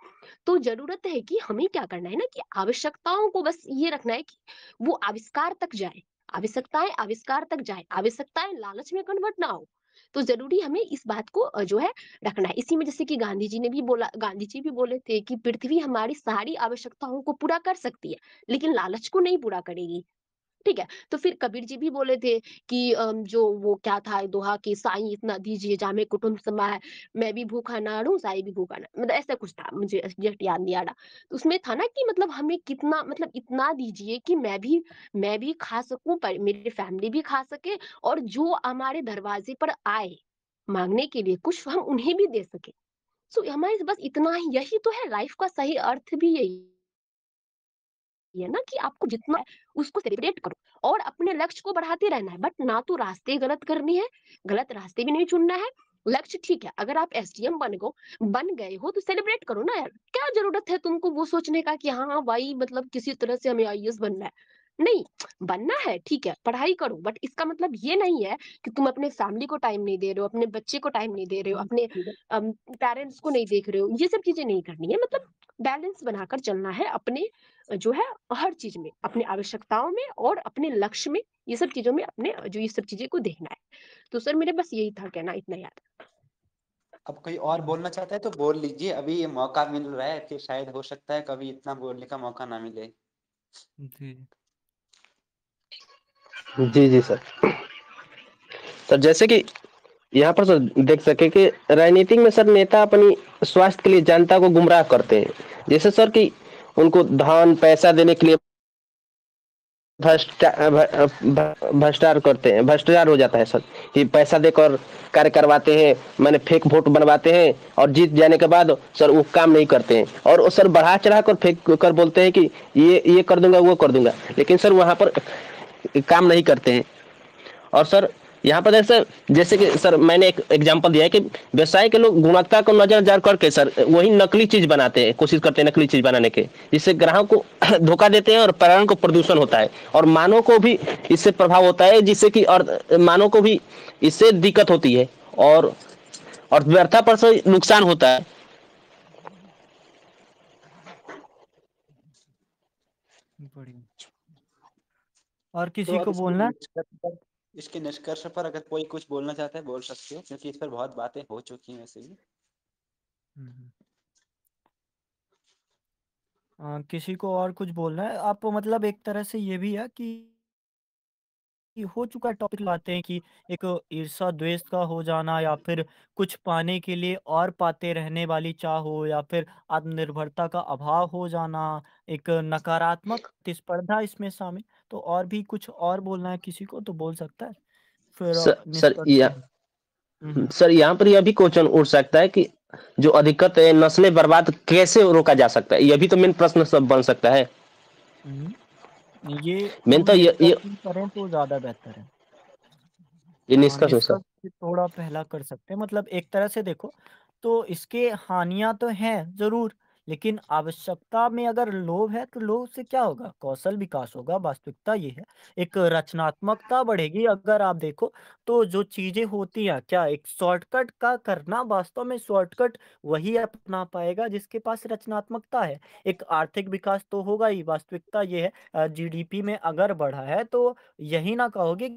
तो जरूरत है कि हमें क्या करना है ना कि आवश्यकताओं को बस ये रखना है कि वो आविष्कार तक जाए, आवश्यकताएं आविष्कार तक जाए, आवश्यकताएं लालच में कन्वर्ट ना हो। तो जरूरी हमें इस बात को जो है रखना है। इसी में जैसे कि गांधी जी ने भी बोला, गांधी जी भी बोले थे कि पृथ्वी हमारी सारी आवश्यकताओं को पूरा कर सकती है, लेकिन लालच को नहीं पूरा करेगी, ठीक है? तो फिर कबीर जी भी बोले थे कि जो वो क्या था दोहा कि साईं इतना दीजिए जामे कुटुम्ब समाए, मैं भी भूखा ना रहूं साईं भी भूखा ना, मतलब ऐसा कुछ था, मुझे एग्जैक्ट याद नहीं आ रहा। तो उसमें था ना कि मतलब हमें कितना, मतलब इतना दीजिए कि मैं भी खा सकूं, पर मेरी फैमिली भी खा सके, और जो हमारे दरवाजे पर आए मांगने के लिए कुछ हम उन्हें भी दे सके। सो हमारे बस इतना ही, यही तो है लाइफ का सही अर्थ भी यही है ना कि आपको जितना है उसको सेलिब्रेट करो और अपने लक्ष्य को बढ़ाते रहना है, बट ना तो रास्ते गलत करनी है, गलत रास्ते भी नहीं चुनना है। लक्ष्य ठीक है, अगर आप एसडीएम बन गए हो तो सेलिब्रेट करो ना यार। क्या जरूरत है तुमको वो सोचने का कि हाँ भाई मतलब किसी तरह से हमें आईएएस बनना है? नहीं, बनना है ठीक है, पढ़ाई करो, बट इसका मतलब ये नहीं है कि तुम अपने फैमिली को टाइम नहीं दे रहे हो, अपने बच्चे को टाइम नहीं दे रहे हो, अपने पेरेंट्स को नहीं देख रहे हो, ये सब चीजें नहीं करनी है। मतलब बैलेंस बनाकर चलना है अपने जो है हर चीज में, अपनी आवश्यकताओं में और अपने लक्ष्य में, ये सब चीजों में अपने जो ये सब चीजें को देखना है। तो सर मेरे बस यही था कहना, इतना याद। अब कोई और बोलना चाहता है तो बोल लीजिए, अभी ये मौका मिल रहा है, फिर शायद हो सकता है कभी इतना बोलने का मौका ना मिले। जी। जी जी सर। सर जैसे कि यहाँ पर सर देख सके कि राजनीतिक में सर नेता अपनी स्वास्थ्य के लिए जनता को गुमराह करते हैं। जैसे सर कि उनको धन पैसा देने के लिए भ्रष्टाचार करते हैं, भ्रष्टाचार हो जाता है सर कि पैसा देकर कार्य करवाते हैं, मैंने फेक वोट बनवाते हैं और जीत जाने के बाद सर वो काम नहीं करते हैं और वो सर बढ़ा चढ़ा कर फेक कर बोलते हैं कि ये कर दूंगा वो कर दूंगा, लेकिन सर वहां पर काम नहीं करते हैं। और सर यहाँ पर जैसे कि सर मैंने एक एग्जांपल दिया है कि व्यवसाय के लोग गुणवत्ता को नजरअंदाज करके सर वही नकली चीज बनाते हैं, कोशिश करते हैं नकली चीज बनाने के, जिससे ग्राहक को धोखा देते हैं और पर्यावरण को प्रदूषण होता है और मानव को भी इससे प्रभाव होता है, जिससे कि और मानव को भी इससे दिक्कत होती है और व्यर्थता पर से नुकसान होता है। बढ़िया। और तो किसी अब को बोलना है? इसके निष्कर्ष पर अगर कोई कुछ बोलना चाहता है बोल सकते हो, क्योंकि इस पर बहुत बातें हो चुकी हैं वैसे भी। हम्म। किसी को और कुछ बोलना है? आप मतलब एक तरह से ये भी है कि हो चुका टॉपिक लाते हैं कि एक ईर्ष्या द्वेष का हो जाना, या फिर कुछ पाने के लिए और पाते रहने वाली चाह हो, या फिर आत्मनिर्भरता का अभाव हो जाना, एक नकारात्मक प्रतिस्पर्धा इसमें शामिल। तो और भी कुछ और बोलना है किसी को तो बोल सकता है, फिर सर निष्कर्ष पे हम्म। सर यहाँ पर यह भी क्वेश्चन उठ सकता है कि जो अधिकतर है नस्लें बर्बाद कैसे रोका जा सकता है, यह भी तो मेन प्रश्न सब बन सकता है। ये मेन हम तो निष्कर्ष ये में करें तो ज्यादा बेहतर है। ये निष्कर्ष है सर। निष्कर्ष से थोड़ा पहला कर सकते हैं। मतलब एक तरह से देखो तो इसके हानियां तो हैं जरूर, लेकिन आवश्यकता में अगर लोभ है तो लोभ से क्या होगा? कौशल विकास होगा। वास्तविकता ये है, एक रचनात्मकता बढ़ेगी। अगर आप देखो तो जो चीजें होती हैं, क्या एक शॉर्टकट का करना, वास्तव में शॉर्टकट वही अपना पाएगा जिसके पास रचनात्मकता है। एक आर्थिक विकास तो होगा ही। वास्तविकता ये है, जीडीपी में अगर बढ़ा है तो यही ना कहोगे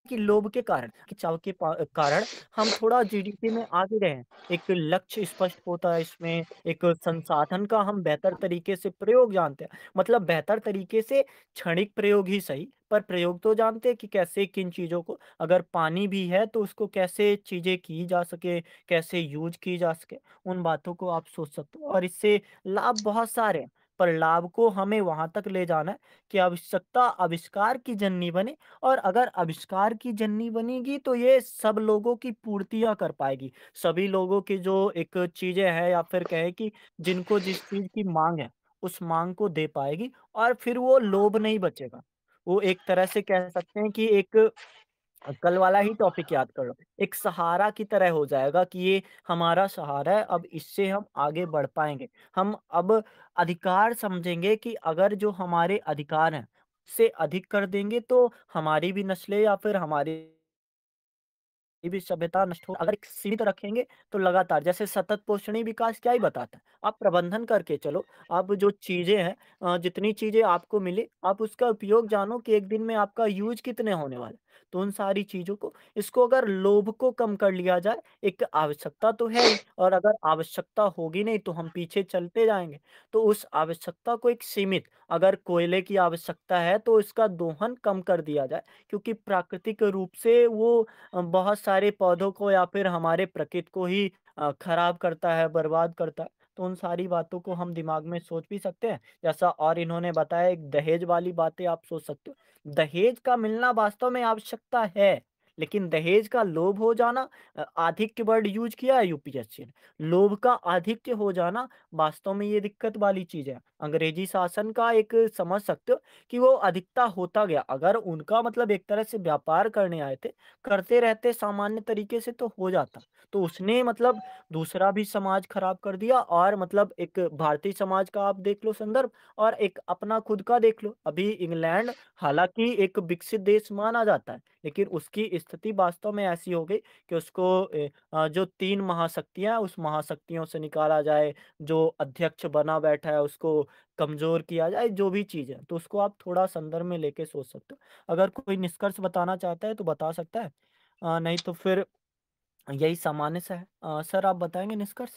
कि लोभ के कारण, कि चाव के कारण हम थोड़ा जीडीपी में आगे रहे हैं। एक लक्ष्य स्पष्ट होता है इसमें, एक संसाधन का हम बेहतर तरीके से प्रयोग जानते हैं। मतलब बेहतर तरीके से क्षणिक प्रयोग ही सही, पर प्रयोग तो जानते हैं कि कैसे किन चीजों को, अगर पानी भी है तो उसको कैसे चीजें की जा सके, कैसे यूज की जा सके, उन बातों को आप सोच सकते हो। और इससे लाभ बहुत सारे हैं, पर लाभ को हमें वहां तक ले जाना है कि आवश्यकता आविष्कार की जननी बने। और अगर आविष्कार की जननी बनेगी तो ये सब लोगों की पूर्तियाँ कर पाएगी। सभी लोगों की जो एक चीज़ें हैं, या फिर कहें कि जिनको जिस चीज़ की माँग है, उस माँग को दे पाएगी। और फिर वो लोभ नहीं बचेगा। वो एक तरह से कह सकते हैं कि एक कल वाला ही टॉपिक याद कर लो, एक सहारा की तरह हो जाएगा कि ये हमारा सहारा है, अब इससे हम आगे बढ़ पाएँगे। हम अब अधिकार समझेंगे कि अगर जो हमारे अधिकार हैं, उससे अधिक कर देंगे तो हमारी भी नस्लें या फिर हमारी ये भी सभ्यता नष्ट हो। अगर एक सीमित रखेंगे तो लगातार, जैसे सतत पोषणीय विकास क्या ही बताता है, आप प्रबंधन करके चलो। आप जो चीजें हैं, जितनी चीजें आपको मिले आप उसका उपयोग जानो कि एक दिन में आपका यूज कितने होने वाले। तो उन सारी चीजों को, इसको अगर लोभ को कम कर लिया जाए, एक आवश्यकता तो है ही, और अगर आवश्यकता होगी नहीं तो हम पीछे चलते जाएंगे। तो उस आवश्यकता को एक सीमित, अगर कोयले की आवश्यकता है तो इसका दोहन कम कर दिया जाए, क्योंकि प्राकृतिक रूप से वो बहुत सारे पौधों को या फिर हमारे प्रकृति को ही खराब करता है, बर्बाद करता है। तो उन सारी बातों को हम दिमाग में सोच भी सकते हैं। जैसा और इन्होंने बताया, एक दहेज वाली बातें आप सोच सकते हो। दहेज का मिलना वास्तव में आवश्यकता है, लेकिन दहेज का लोभ हो जाना, आधिक्य वर्ड यूज किया है यूपीएससी ने, लोभ का आधिक्य हो जाना वास्तव में ये दिक्कत वाली चीज है। अंग्रेजी शासन का एक समझ सकते हो कि वो अधिकता होता गया। अगर उनका मतलब एक तरह से व्यापार करने आए थे, करते रहते सामान्य तरीके से तो हो जाता। तो उसने मतलब दूसरा भी समाज खराब कर दिया और मतलब एक भारतीय समाज का आप देख लो संदर्भ और एक अपना खुद का देख लो। अभी इंग्लैंड हालाँकि एक विकसित देश माना जाता है, लेकिन उसकी स्थिति वास्तव में ऐसी हो गई कि उसको जो 3 महाशक्तियाँ हैं, उस महाशक्तियों से निकाला जाए, जो अध्यक्ष बना बैठा है उसको कमज़ोर किया जाए, जो भी चीज़ है। तो उसको आप थोड़ा संदर्भ में लेके सोच सकते हो। अगर कोई निष्कर्ष बताना चाहता है तो बता सकता है। नहीं तो फिर यही सामान्य सा है। सर आप बताएँगे निष्कर्ष?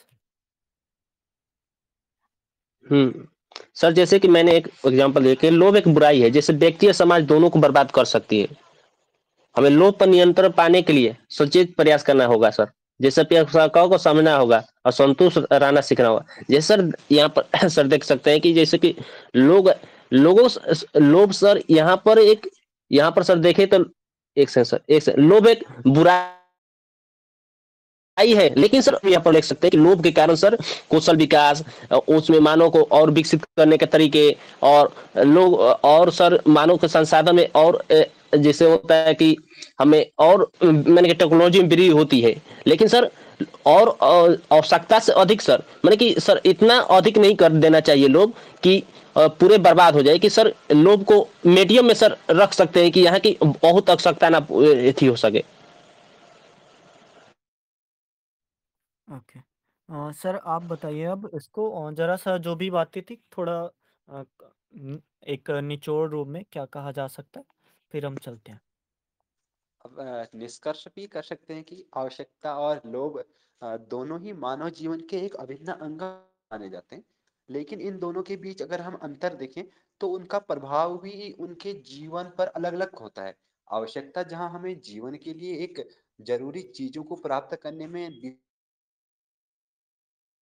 हुँ। सर जैसे कि मैंने एक एग्ज़ाम्पल दिया कि लोभ एक बुराई है, जैसे व्यक्ति और समाज दोनों को बर्बाद कर सकती है। हमें लोभ पर नियंत्रण पाने के लिए सचेत प्रयास करना होगा सर। जैसे प्रेक्षकों को समझना होगा और संतुष्ट रहना सीखना होगा। जैसे सर यहाँ पर सर देख सकते हैं कि जैसे कि लोग लोभ सर यहाँ पर सर देखें तो एक सेकंड लोभ एक बुराई आई है, लेकिन सर यहाँ पर देख सकते हैं कि लोभ के कारण सर कौशल विकास उसमें मानव को और विकसित करने के तरीके और लोग और सर मानव के संसाधन में और जैसे होता है कि हमें और मैंने कि टेक्नोलॉजी में वृद्धि होती है, लेकिन सर और आवश्यकता से अधिक सर मैंने कि सर इतना अधिक नहीं कर देना चाहिए लोभ कि पूरे बर्बाद हो जाए कि सर लोभ को मीडियम में सर रख सकते हैं कि यहाँ की बहुत आवश्यकता ना थी हो सके। ओके। सर आप बताइए अब इसको ज़रा-सा जो भी बातें थी थोड़ा एक निचोड़ रूप में क्या कहा जा सकता है? फिर हम चलते हैं। अब निष्कर्ष भी कर सकते हैं कि आवश्यकता और लोभ दोनों ही मानव जीवन के एक अभिन्न अंग माने जाते हैं। लेकिन इन दोनों के बीच अगर हम अंतर देखें तो उनका प्रभाव भी उनके जीवन पर अलग-अलग होता है। आवश्यकता जहाँ हमें जीवन के लिए एक जरूरी चीजों को प्राप्त करने में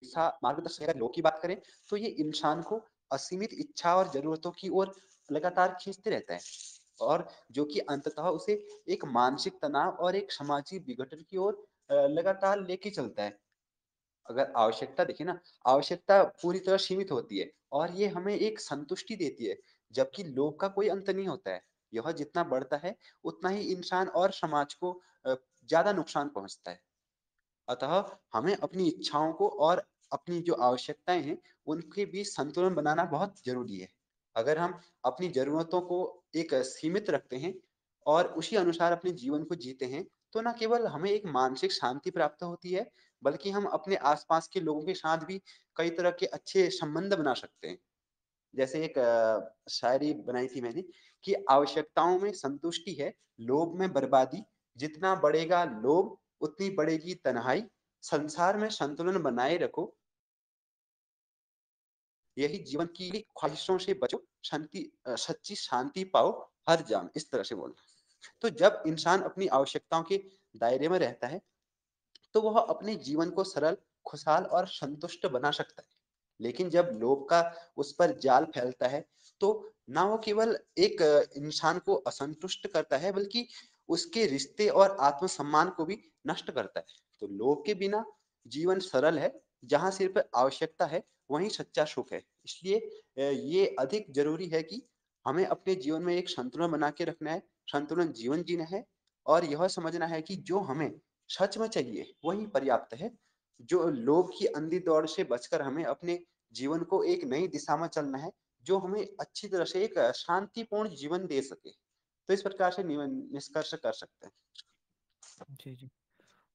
दिशा मार्गदर्शन अगर लोग की बात करें तो ये इंसान को असीमित इच्छा और जरूरतों की ओर लगातार खींचते रहता है और जो कि अंततः उसे एक मानसिक तनाव और एक सामाजिक विघटन की ओर लगातार लेके चलता है। अगर आवश्यकता देखिए ना, आवश्यकता पूरी तरह सीमित होती है और ये हमें एक संतुष्टि देती है, जबकि लोभ का कोई अंत नहीं होता है। यह जितना बढ़ता है उतना ही इंसान और समाज को ज्यादा नुकसान पहुंचता है। अतः हमें अपनी इच्छाओं को और अपनी जो आवश्यकताएं हैं उनके बीच संतुलन बनाना बहुत जरूरी है। अगर हम अपनी जरूरतों को एक सीमित रखते हैं और उसी अनुसार अपने जीवन को जीते हैं तो न केवल हमें एक मानसिक शांति प्राप्त होती है बल्कि हम अपने आसपास के लोगों के साथ भी कई तरह के अच्छे संबंध बना सकते हैं। जैसे एक शायरी बनाई थी मैंने कि आवश्यकताओं में संतुष्टि है, लोभ में बर्बादी, जितना बढ़ेगा लोभ उतनी बढ़ेगी तन्हाई, संसार में संतुलन बनाए रखो, यही जीवन की ख्वाहिशों से बचो, सच्ची शांति पाओ हर जाम, इस तरह से बोलना। तो जब इंसान अपनी आवश्यकताओं के दायरे में रहता है तो वह अपने जीवन को सरल, खुशहाल और संतुष्ट बना सकता है। लेकिन जब लोभ का उस पर जाल फैलता है, तो ना वो केवल एक इंसान को असंतुष्ट करता है, बल्कि उसके रिश्ते और आत्मसम्मान को भी नष्ट करता है। तो लोभ के बिना जीवन सरल है, जहाँ सिर्फ आवश्यकता है, वहीं सच्चा सुख है। इसलिए ये अधिक जरूरी है कि हमें अपने जीवन में एक संतुलन बना के रखना है, संतुलन जीवन जीना है और यह समझना है कि जो हमें सच में चाहिए वही पर्याप्त है। जो लोभ की अंधी दौड़ से बचकर हमें अपने जीवन को एक नई दिशा में चलना है, जो हमें अच्छी तरह से एक शांतिपूर्ण जीवन दे सके। तो इस प्रकार से निष्कर्ष कर सकते हैं। जी, जी।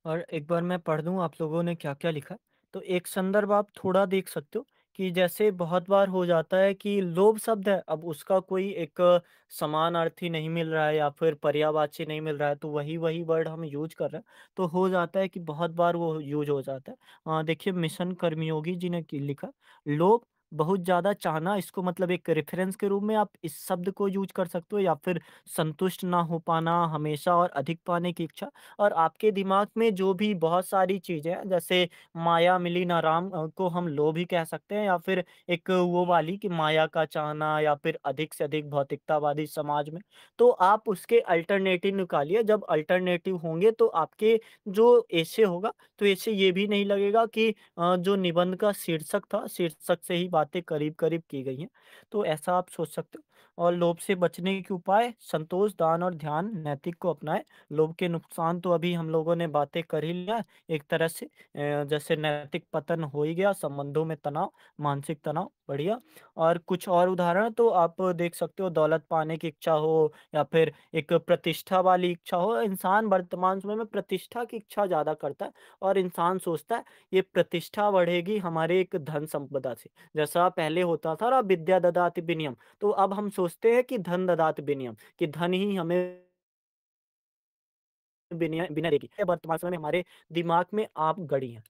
और एक बार मैं पढ़ दूँ आप लोगों ने क्या-क्या लिखा है। तो एक संदर्भ आप थोड़ा देख सकते हो कि जैसे बहुत बार हो जाता है कि लोभ शब्द है, अब उसका कोई एक समानार्थी नहीं मिल रहा है या फिर पर्यायवाची नहीं मिल रहा है, तो वही-वही वर्ड हम यूज़ कर रहे हैं, तो हो जाता है कि बहुत बार वो यूज़ हो जाता है। देखिए मिशन कर्मयोगी जी ने की लिखा, लोभ बहुत ज़्यादा चाहना इसको मतलब एक रेफ़रेंस के रूप में आप इस शब्द को यूज़ कर सकते हो या फिर संतुष्ट ना हो पाना, हमेशा और अधिक पाने की इच्छा। और आपके दिमाग में जो भी बहुत सारी चीज़ें हैं, जैसे माया मिली ना राम को हम लोभ ही कह सकते हैं या फिर एक वो वाली कि माया का चाहना या फिर अधिक से अधिक भौतिकतावादी समाज में। तो आप उसके अल्टरनेटिव निकालिए, जब अल्टरनेटिव होंगे तो आपके जो एसे होगा, तो इससे ये भी नहीं लगेगा कि जो निबंध का शीर्षक था, शीर्षक से ही बातें करीब-करीब की गई हैं। तो ऐसा आप सोच सकते हो। और लोभ से बचने के उपाय संतोष, दान और ध्यान, नैतिक को अपनाएँ। लोभ के नुकसान तो अभी हम लोगों ने बातें कर ही लिया एक तरह से। जैसे नैतिक पतन हो ही गया, संबंधों में तनाव, मानसिक तनाव, बढ़िया। और कुछ और उदाहरण तो आप देख सकते हो, दौलत पाने की इच्छा हो या फिर एक प्रतिष्ठा वाली इच्छा हो। इंसान वर्तमान समय में प्रतिष्ठा की इच्छा ज़्यादा करता है और इंसान सोचता है ये प्रतिष्ठा बढ़ेगी हमारे एक धन संपदा से। जैसा पहले होता था ना, विद्या ददाति विनयम, तो अब हम सोचते हैं कि धन ददाति विनयम, कि धन ही हमें विनय विनय देगी। वर्तमान समय में हमारे दिमाग में आप गड़ी हैं।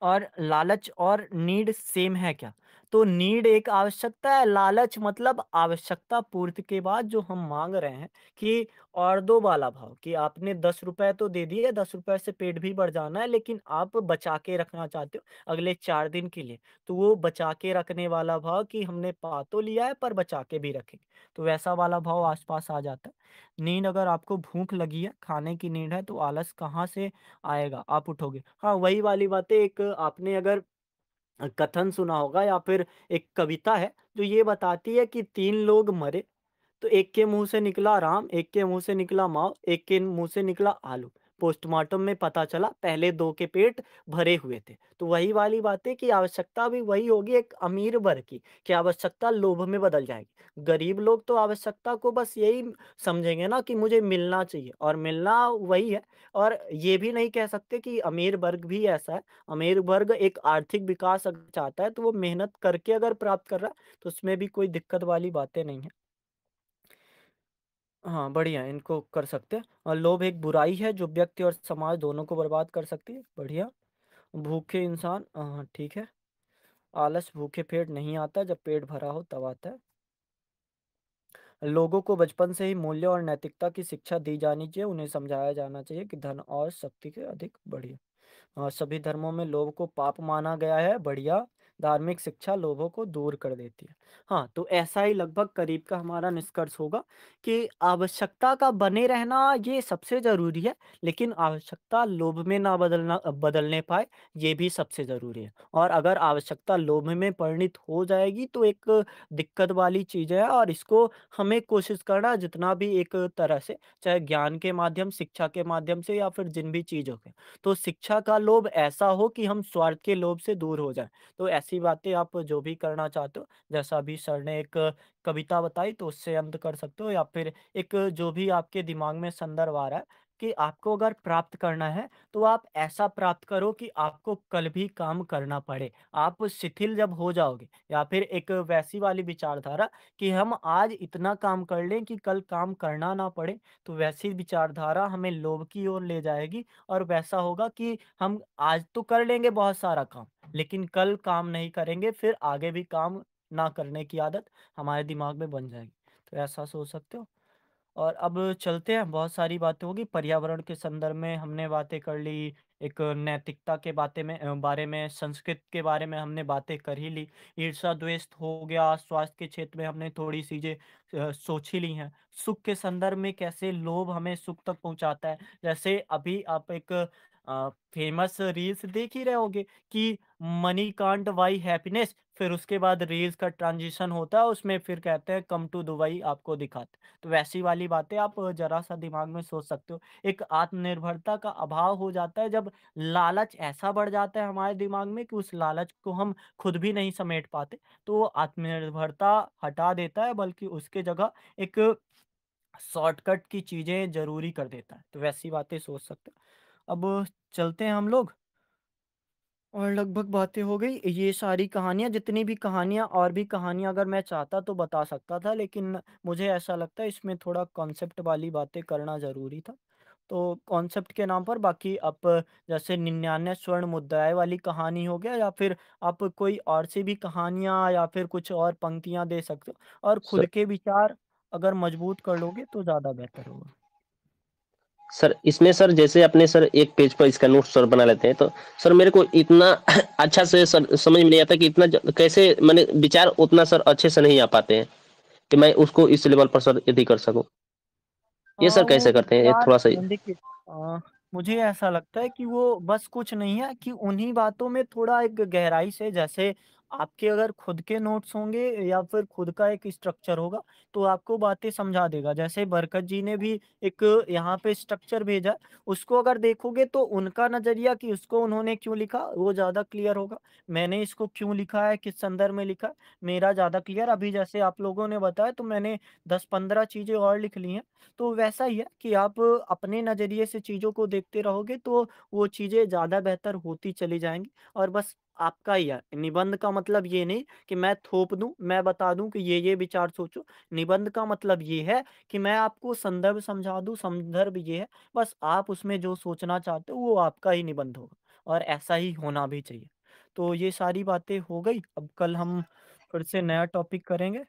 और लालच और नीड सेम है क्या? तो नीड एक आवश्यकता है, लालच मतलब आवश्यकता पूर्ति के बाद जो हम माँग रहे हैं कि और दो वाला भाव, कि आपने ₹10 तो दे दिए, ₹10 से पेट भी भर जाना है, लेकिन आप बचा के रखना चाहते हो अगले 4 दिन के लिए। तो वो बचा के रखने वाला भाव कि हमने पा तो लिया है पर बचा के भी रखेंगे। तो वैसा वाला भाव आस-पास आ जाता है। नींद, अगर आपको भूख लगी है, खाने की नीड है, तो आलस कहाँ से आएगा? आप उठोगे। हाँ, वही वाली बातें, एक आपने अगर कथन सुना होगा या फिर एक कविता है जो ये बताती है कि 3 लोग मरे, तो एक के मुँह से निकला राम, एक के मुँह से निकला माँ, एक के मुँह से निकला आलू। पोस्टमार्टम में पता चला पहले 2 के पेट भरे हुए थे। तो वही वाली बात है कि आवश्यकता भी वही होगी एक अमीर वर्ग की, कि आवश्यकता लोभ में बदल जाएगी। गरीब लोग तो आवश्यकता को बस यही समझेंगे ना कि मुझे मिलना चाहिए, और मिलना वही है। और ये भी नहीं कह सकते कि अमीर वर्ग भी ऐसा है। अमीर वर्ग एक आर्थिक विकास अगर चाहता है तो वो मेहनत करके अगर प्राप्त कर रहा है, तो उसमें भी कोई दिक्कत वाली बातें नहीं है। हाँ, बढ़िया है, इनको कर सकते हैं। और लोभ एक बुराई है जो व्यक्ति और समाज दोनों को बर्बाद कर सकती है, बढ़िया। भूखे इंसान, ठीक है। आलस भूखे पेट नहीं आता, जब पेट भरा हो तब आता है। लोगों को बचपन से ही मूल्य और नैतिकता की शिक्षा दी जानी चाहिए, उन्हें समझाया जाना चाहिए कि धन और शक्ति के अधिक, बढ़िया। सभी धर्मों में लोभ को पाप माना गया है, बढ़िया। धार्मिक शिक्षा लोभों को दूर कर देती है। हाँ, तो ऐसा ही लगभग करीब का हमारा निष्कर्ष होगा कि आवश्यकता का बने रहना ये सबसे ज़रूरी है, लेकिन आवश्यकता लोभ में ना बदलने पाए, ये भी सबसे ज़रूरी है। और अगर आवश्यकता लोभ में परिणित हो जाएगी तो एक दिक्कत वाली चीज़ है, और इसको हमें कोशिश करना जितना भी एक तरह से, चाहे ज्ञान के माध्यम, शिक्षा के माध्यम से या फिर जिन भी चीज़ों के, तो शिक्षा का लोभ ऐसा हो कि हम स्वार्थ के लोभ से दूर हो जाएँ। तो ऐसी बातें आप जो भी करना चाहते हो, जैसा अभी सर ने एक कविता बताई तो उससे अंत कर सकते हो, या फिर एक जो भी आपके दिमाग में संदर्भ आ रहा है कि आपको अगर प्राप्त करना है, तो आप ऐसा प्राप्त करो कि आपको कल भी काम करना पड़े। आप शिथिल जब हो जाओगे, या फिर एक वैसी वाली विचारधारा कि हम आज इतना काम कर लें कि कल काम करना ना पड़े, तो वैसी विचारधारा हमें लोभ की ओर ले जाएगी। और वैसा होगा कि हम आज तो कर लेंगे बहुत सारा काम, लेकिन कल काम नहीं करेंगे, फिर आगे भी काम ना करने की आदत हमारे दिमाग में बन जाएगी। तो ऐसा सोच सकते हो। और अब चलते हैं, बहुत सारी बातें होगी पर्यावरण के संदर्भ में, हमने बातें कर ली, एक नैतिकता के बारे में, संस्कृत के बारे में हमने बातें कर ही ली, ईर्ष्या द्वेष हो गया, स्वास्थ्य के क्षेत्र में हमने थोड़ी चीजें सोच ही ली हैं। सुख के संदर्भ में कैसे लोभ हमें सुख तक पहुंचाता है, जैसे अभी आप एक फेमस रील्स देख ही रहे होगे कि मनी कांट बाई हैप्पीनेस, फिर उसके बाद रील्स का ट्रांजिशन होता है, उसमें फिर कहते हैं कम टू दुबई आपको दिखाते हैं। तो वैसी वाली बातें आप जरा सा दिमाग में सोच सकते हो। एक आत्मनिर्भरता का अभाव हो जाता है जब लालच ऐसा बढ़ जाता है हमारे दिमाग में कि उस लालच को हम खुद भी नहीं समेट पाते, तो वो आत्मनिर्भरता हटा देता है, बल्कि उसके जगह एक शॉर्टकट की चीजें जरूरी कर देता है। तो वैसी बातें सोच सकते हैं। अब चलते हैं हम लोग, और लगभग बातें हो गई। ये सारी कहानियाँ, जितनी भी कहानियाँ, और भी कहानियाँ अगर मैं चाहता तो बता सकता था, लेकिन मुझे ऐसा लगता है इसमें थोड़ा कॉन्सेप्ट वाली बातें करना ज़रूरी था। तो कॉन्सेप्ट के नाम पर बाकी आप जैसे 99 स्वर्ण मुद्राएँ वाली कहानी हो गया, या फिर आप कोई और सी भी कहानियाँ या फिर कुछ और पंक्तियाँ दे सकते हो, और खुद सर के विचार अगर मजबूत कर लोगे तो ज़्यादा बेहतर होगा। सर इसमें सर जैसे अपने सर एक पेज पर इसका नोट सर बना लेते हैं, तो सर मेरे को इतना अच्छा से सर समझ में नहीं आता कि इतना कैसे मैंने विचार उतना सर अच्छे से नहीं आ पाते हैं कि मैं उसको इस लेवल पर सर यदि कर सकूं। ये हाँ, सर वो कैसे करते हैं ये विचार थोड़ा सा। देखिए, मुझे ऐसा लगता है कि वो बस कुछ नहीं है कि उन्हीं बातों में थोड़ा एक गहराई से, जैसे आपके अगर खुद के नोट्स होंगे या फिर खुद का एक स्ट्रक्चर होगा, तो आपको बातें समझा देगा। जैसे बरकत जी ने भी एक यहाँ पे स्ट्रक्चर भेजा है, उसको अगर देखोगे तो उनका नज़रिया कि उसको उन्होंने क्यों लिखा, वो ज़्यादा क्लियर होगा। मैंने इसको क्यों लिखा है, किस संदर्भ में लिखा है, मेरा ज़्यादा क्लियर। अभी जैसे आप लोगों ने बताया तो मैंने 10-15 चीज़ें और लिख ली हैं। तो वैसा ही है कि आप अपने नज़रिए से चीज़ों को देखते रहोगे तो वो चीज़ें ज़्यादा बेहतर होती चली जाएँगी। और बस आपका ही है। निबंध का मतलब ये नहीं कि मैं थोप दूँ, मैं बता दूँ कि ये विचार सोचो। निबंध का मतलब ये है कि मैं आपको संदर्भ समझा दूँ, संदर्भ ये है, बस आप उसमें जो सोचना चाहते हो वो आपका ही निबंध होगा और ऐसा ही होना भी चाहिए। तो ये सारी बातें हो गई, अब कल हम फिर से नया टॉपिक करेंगे।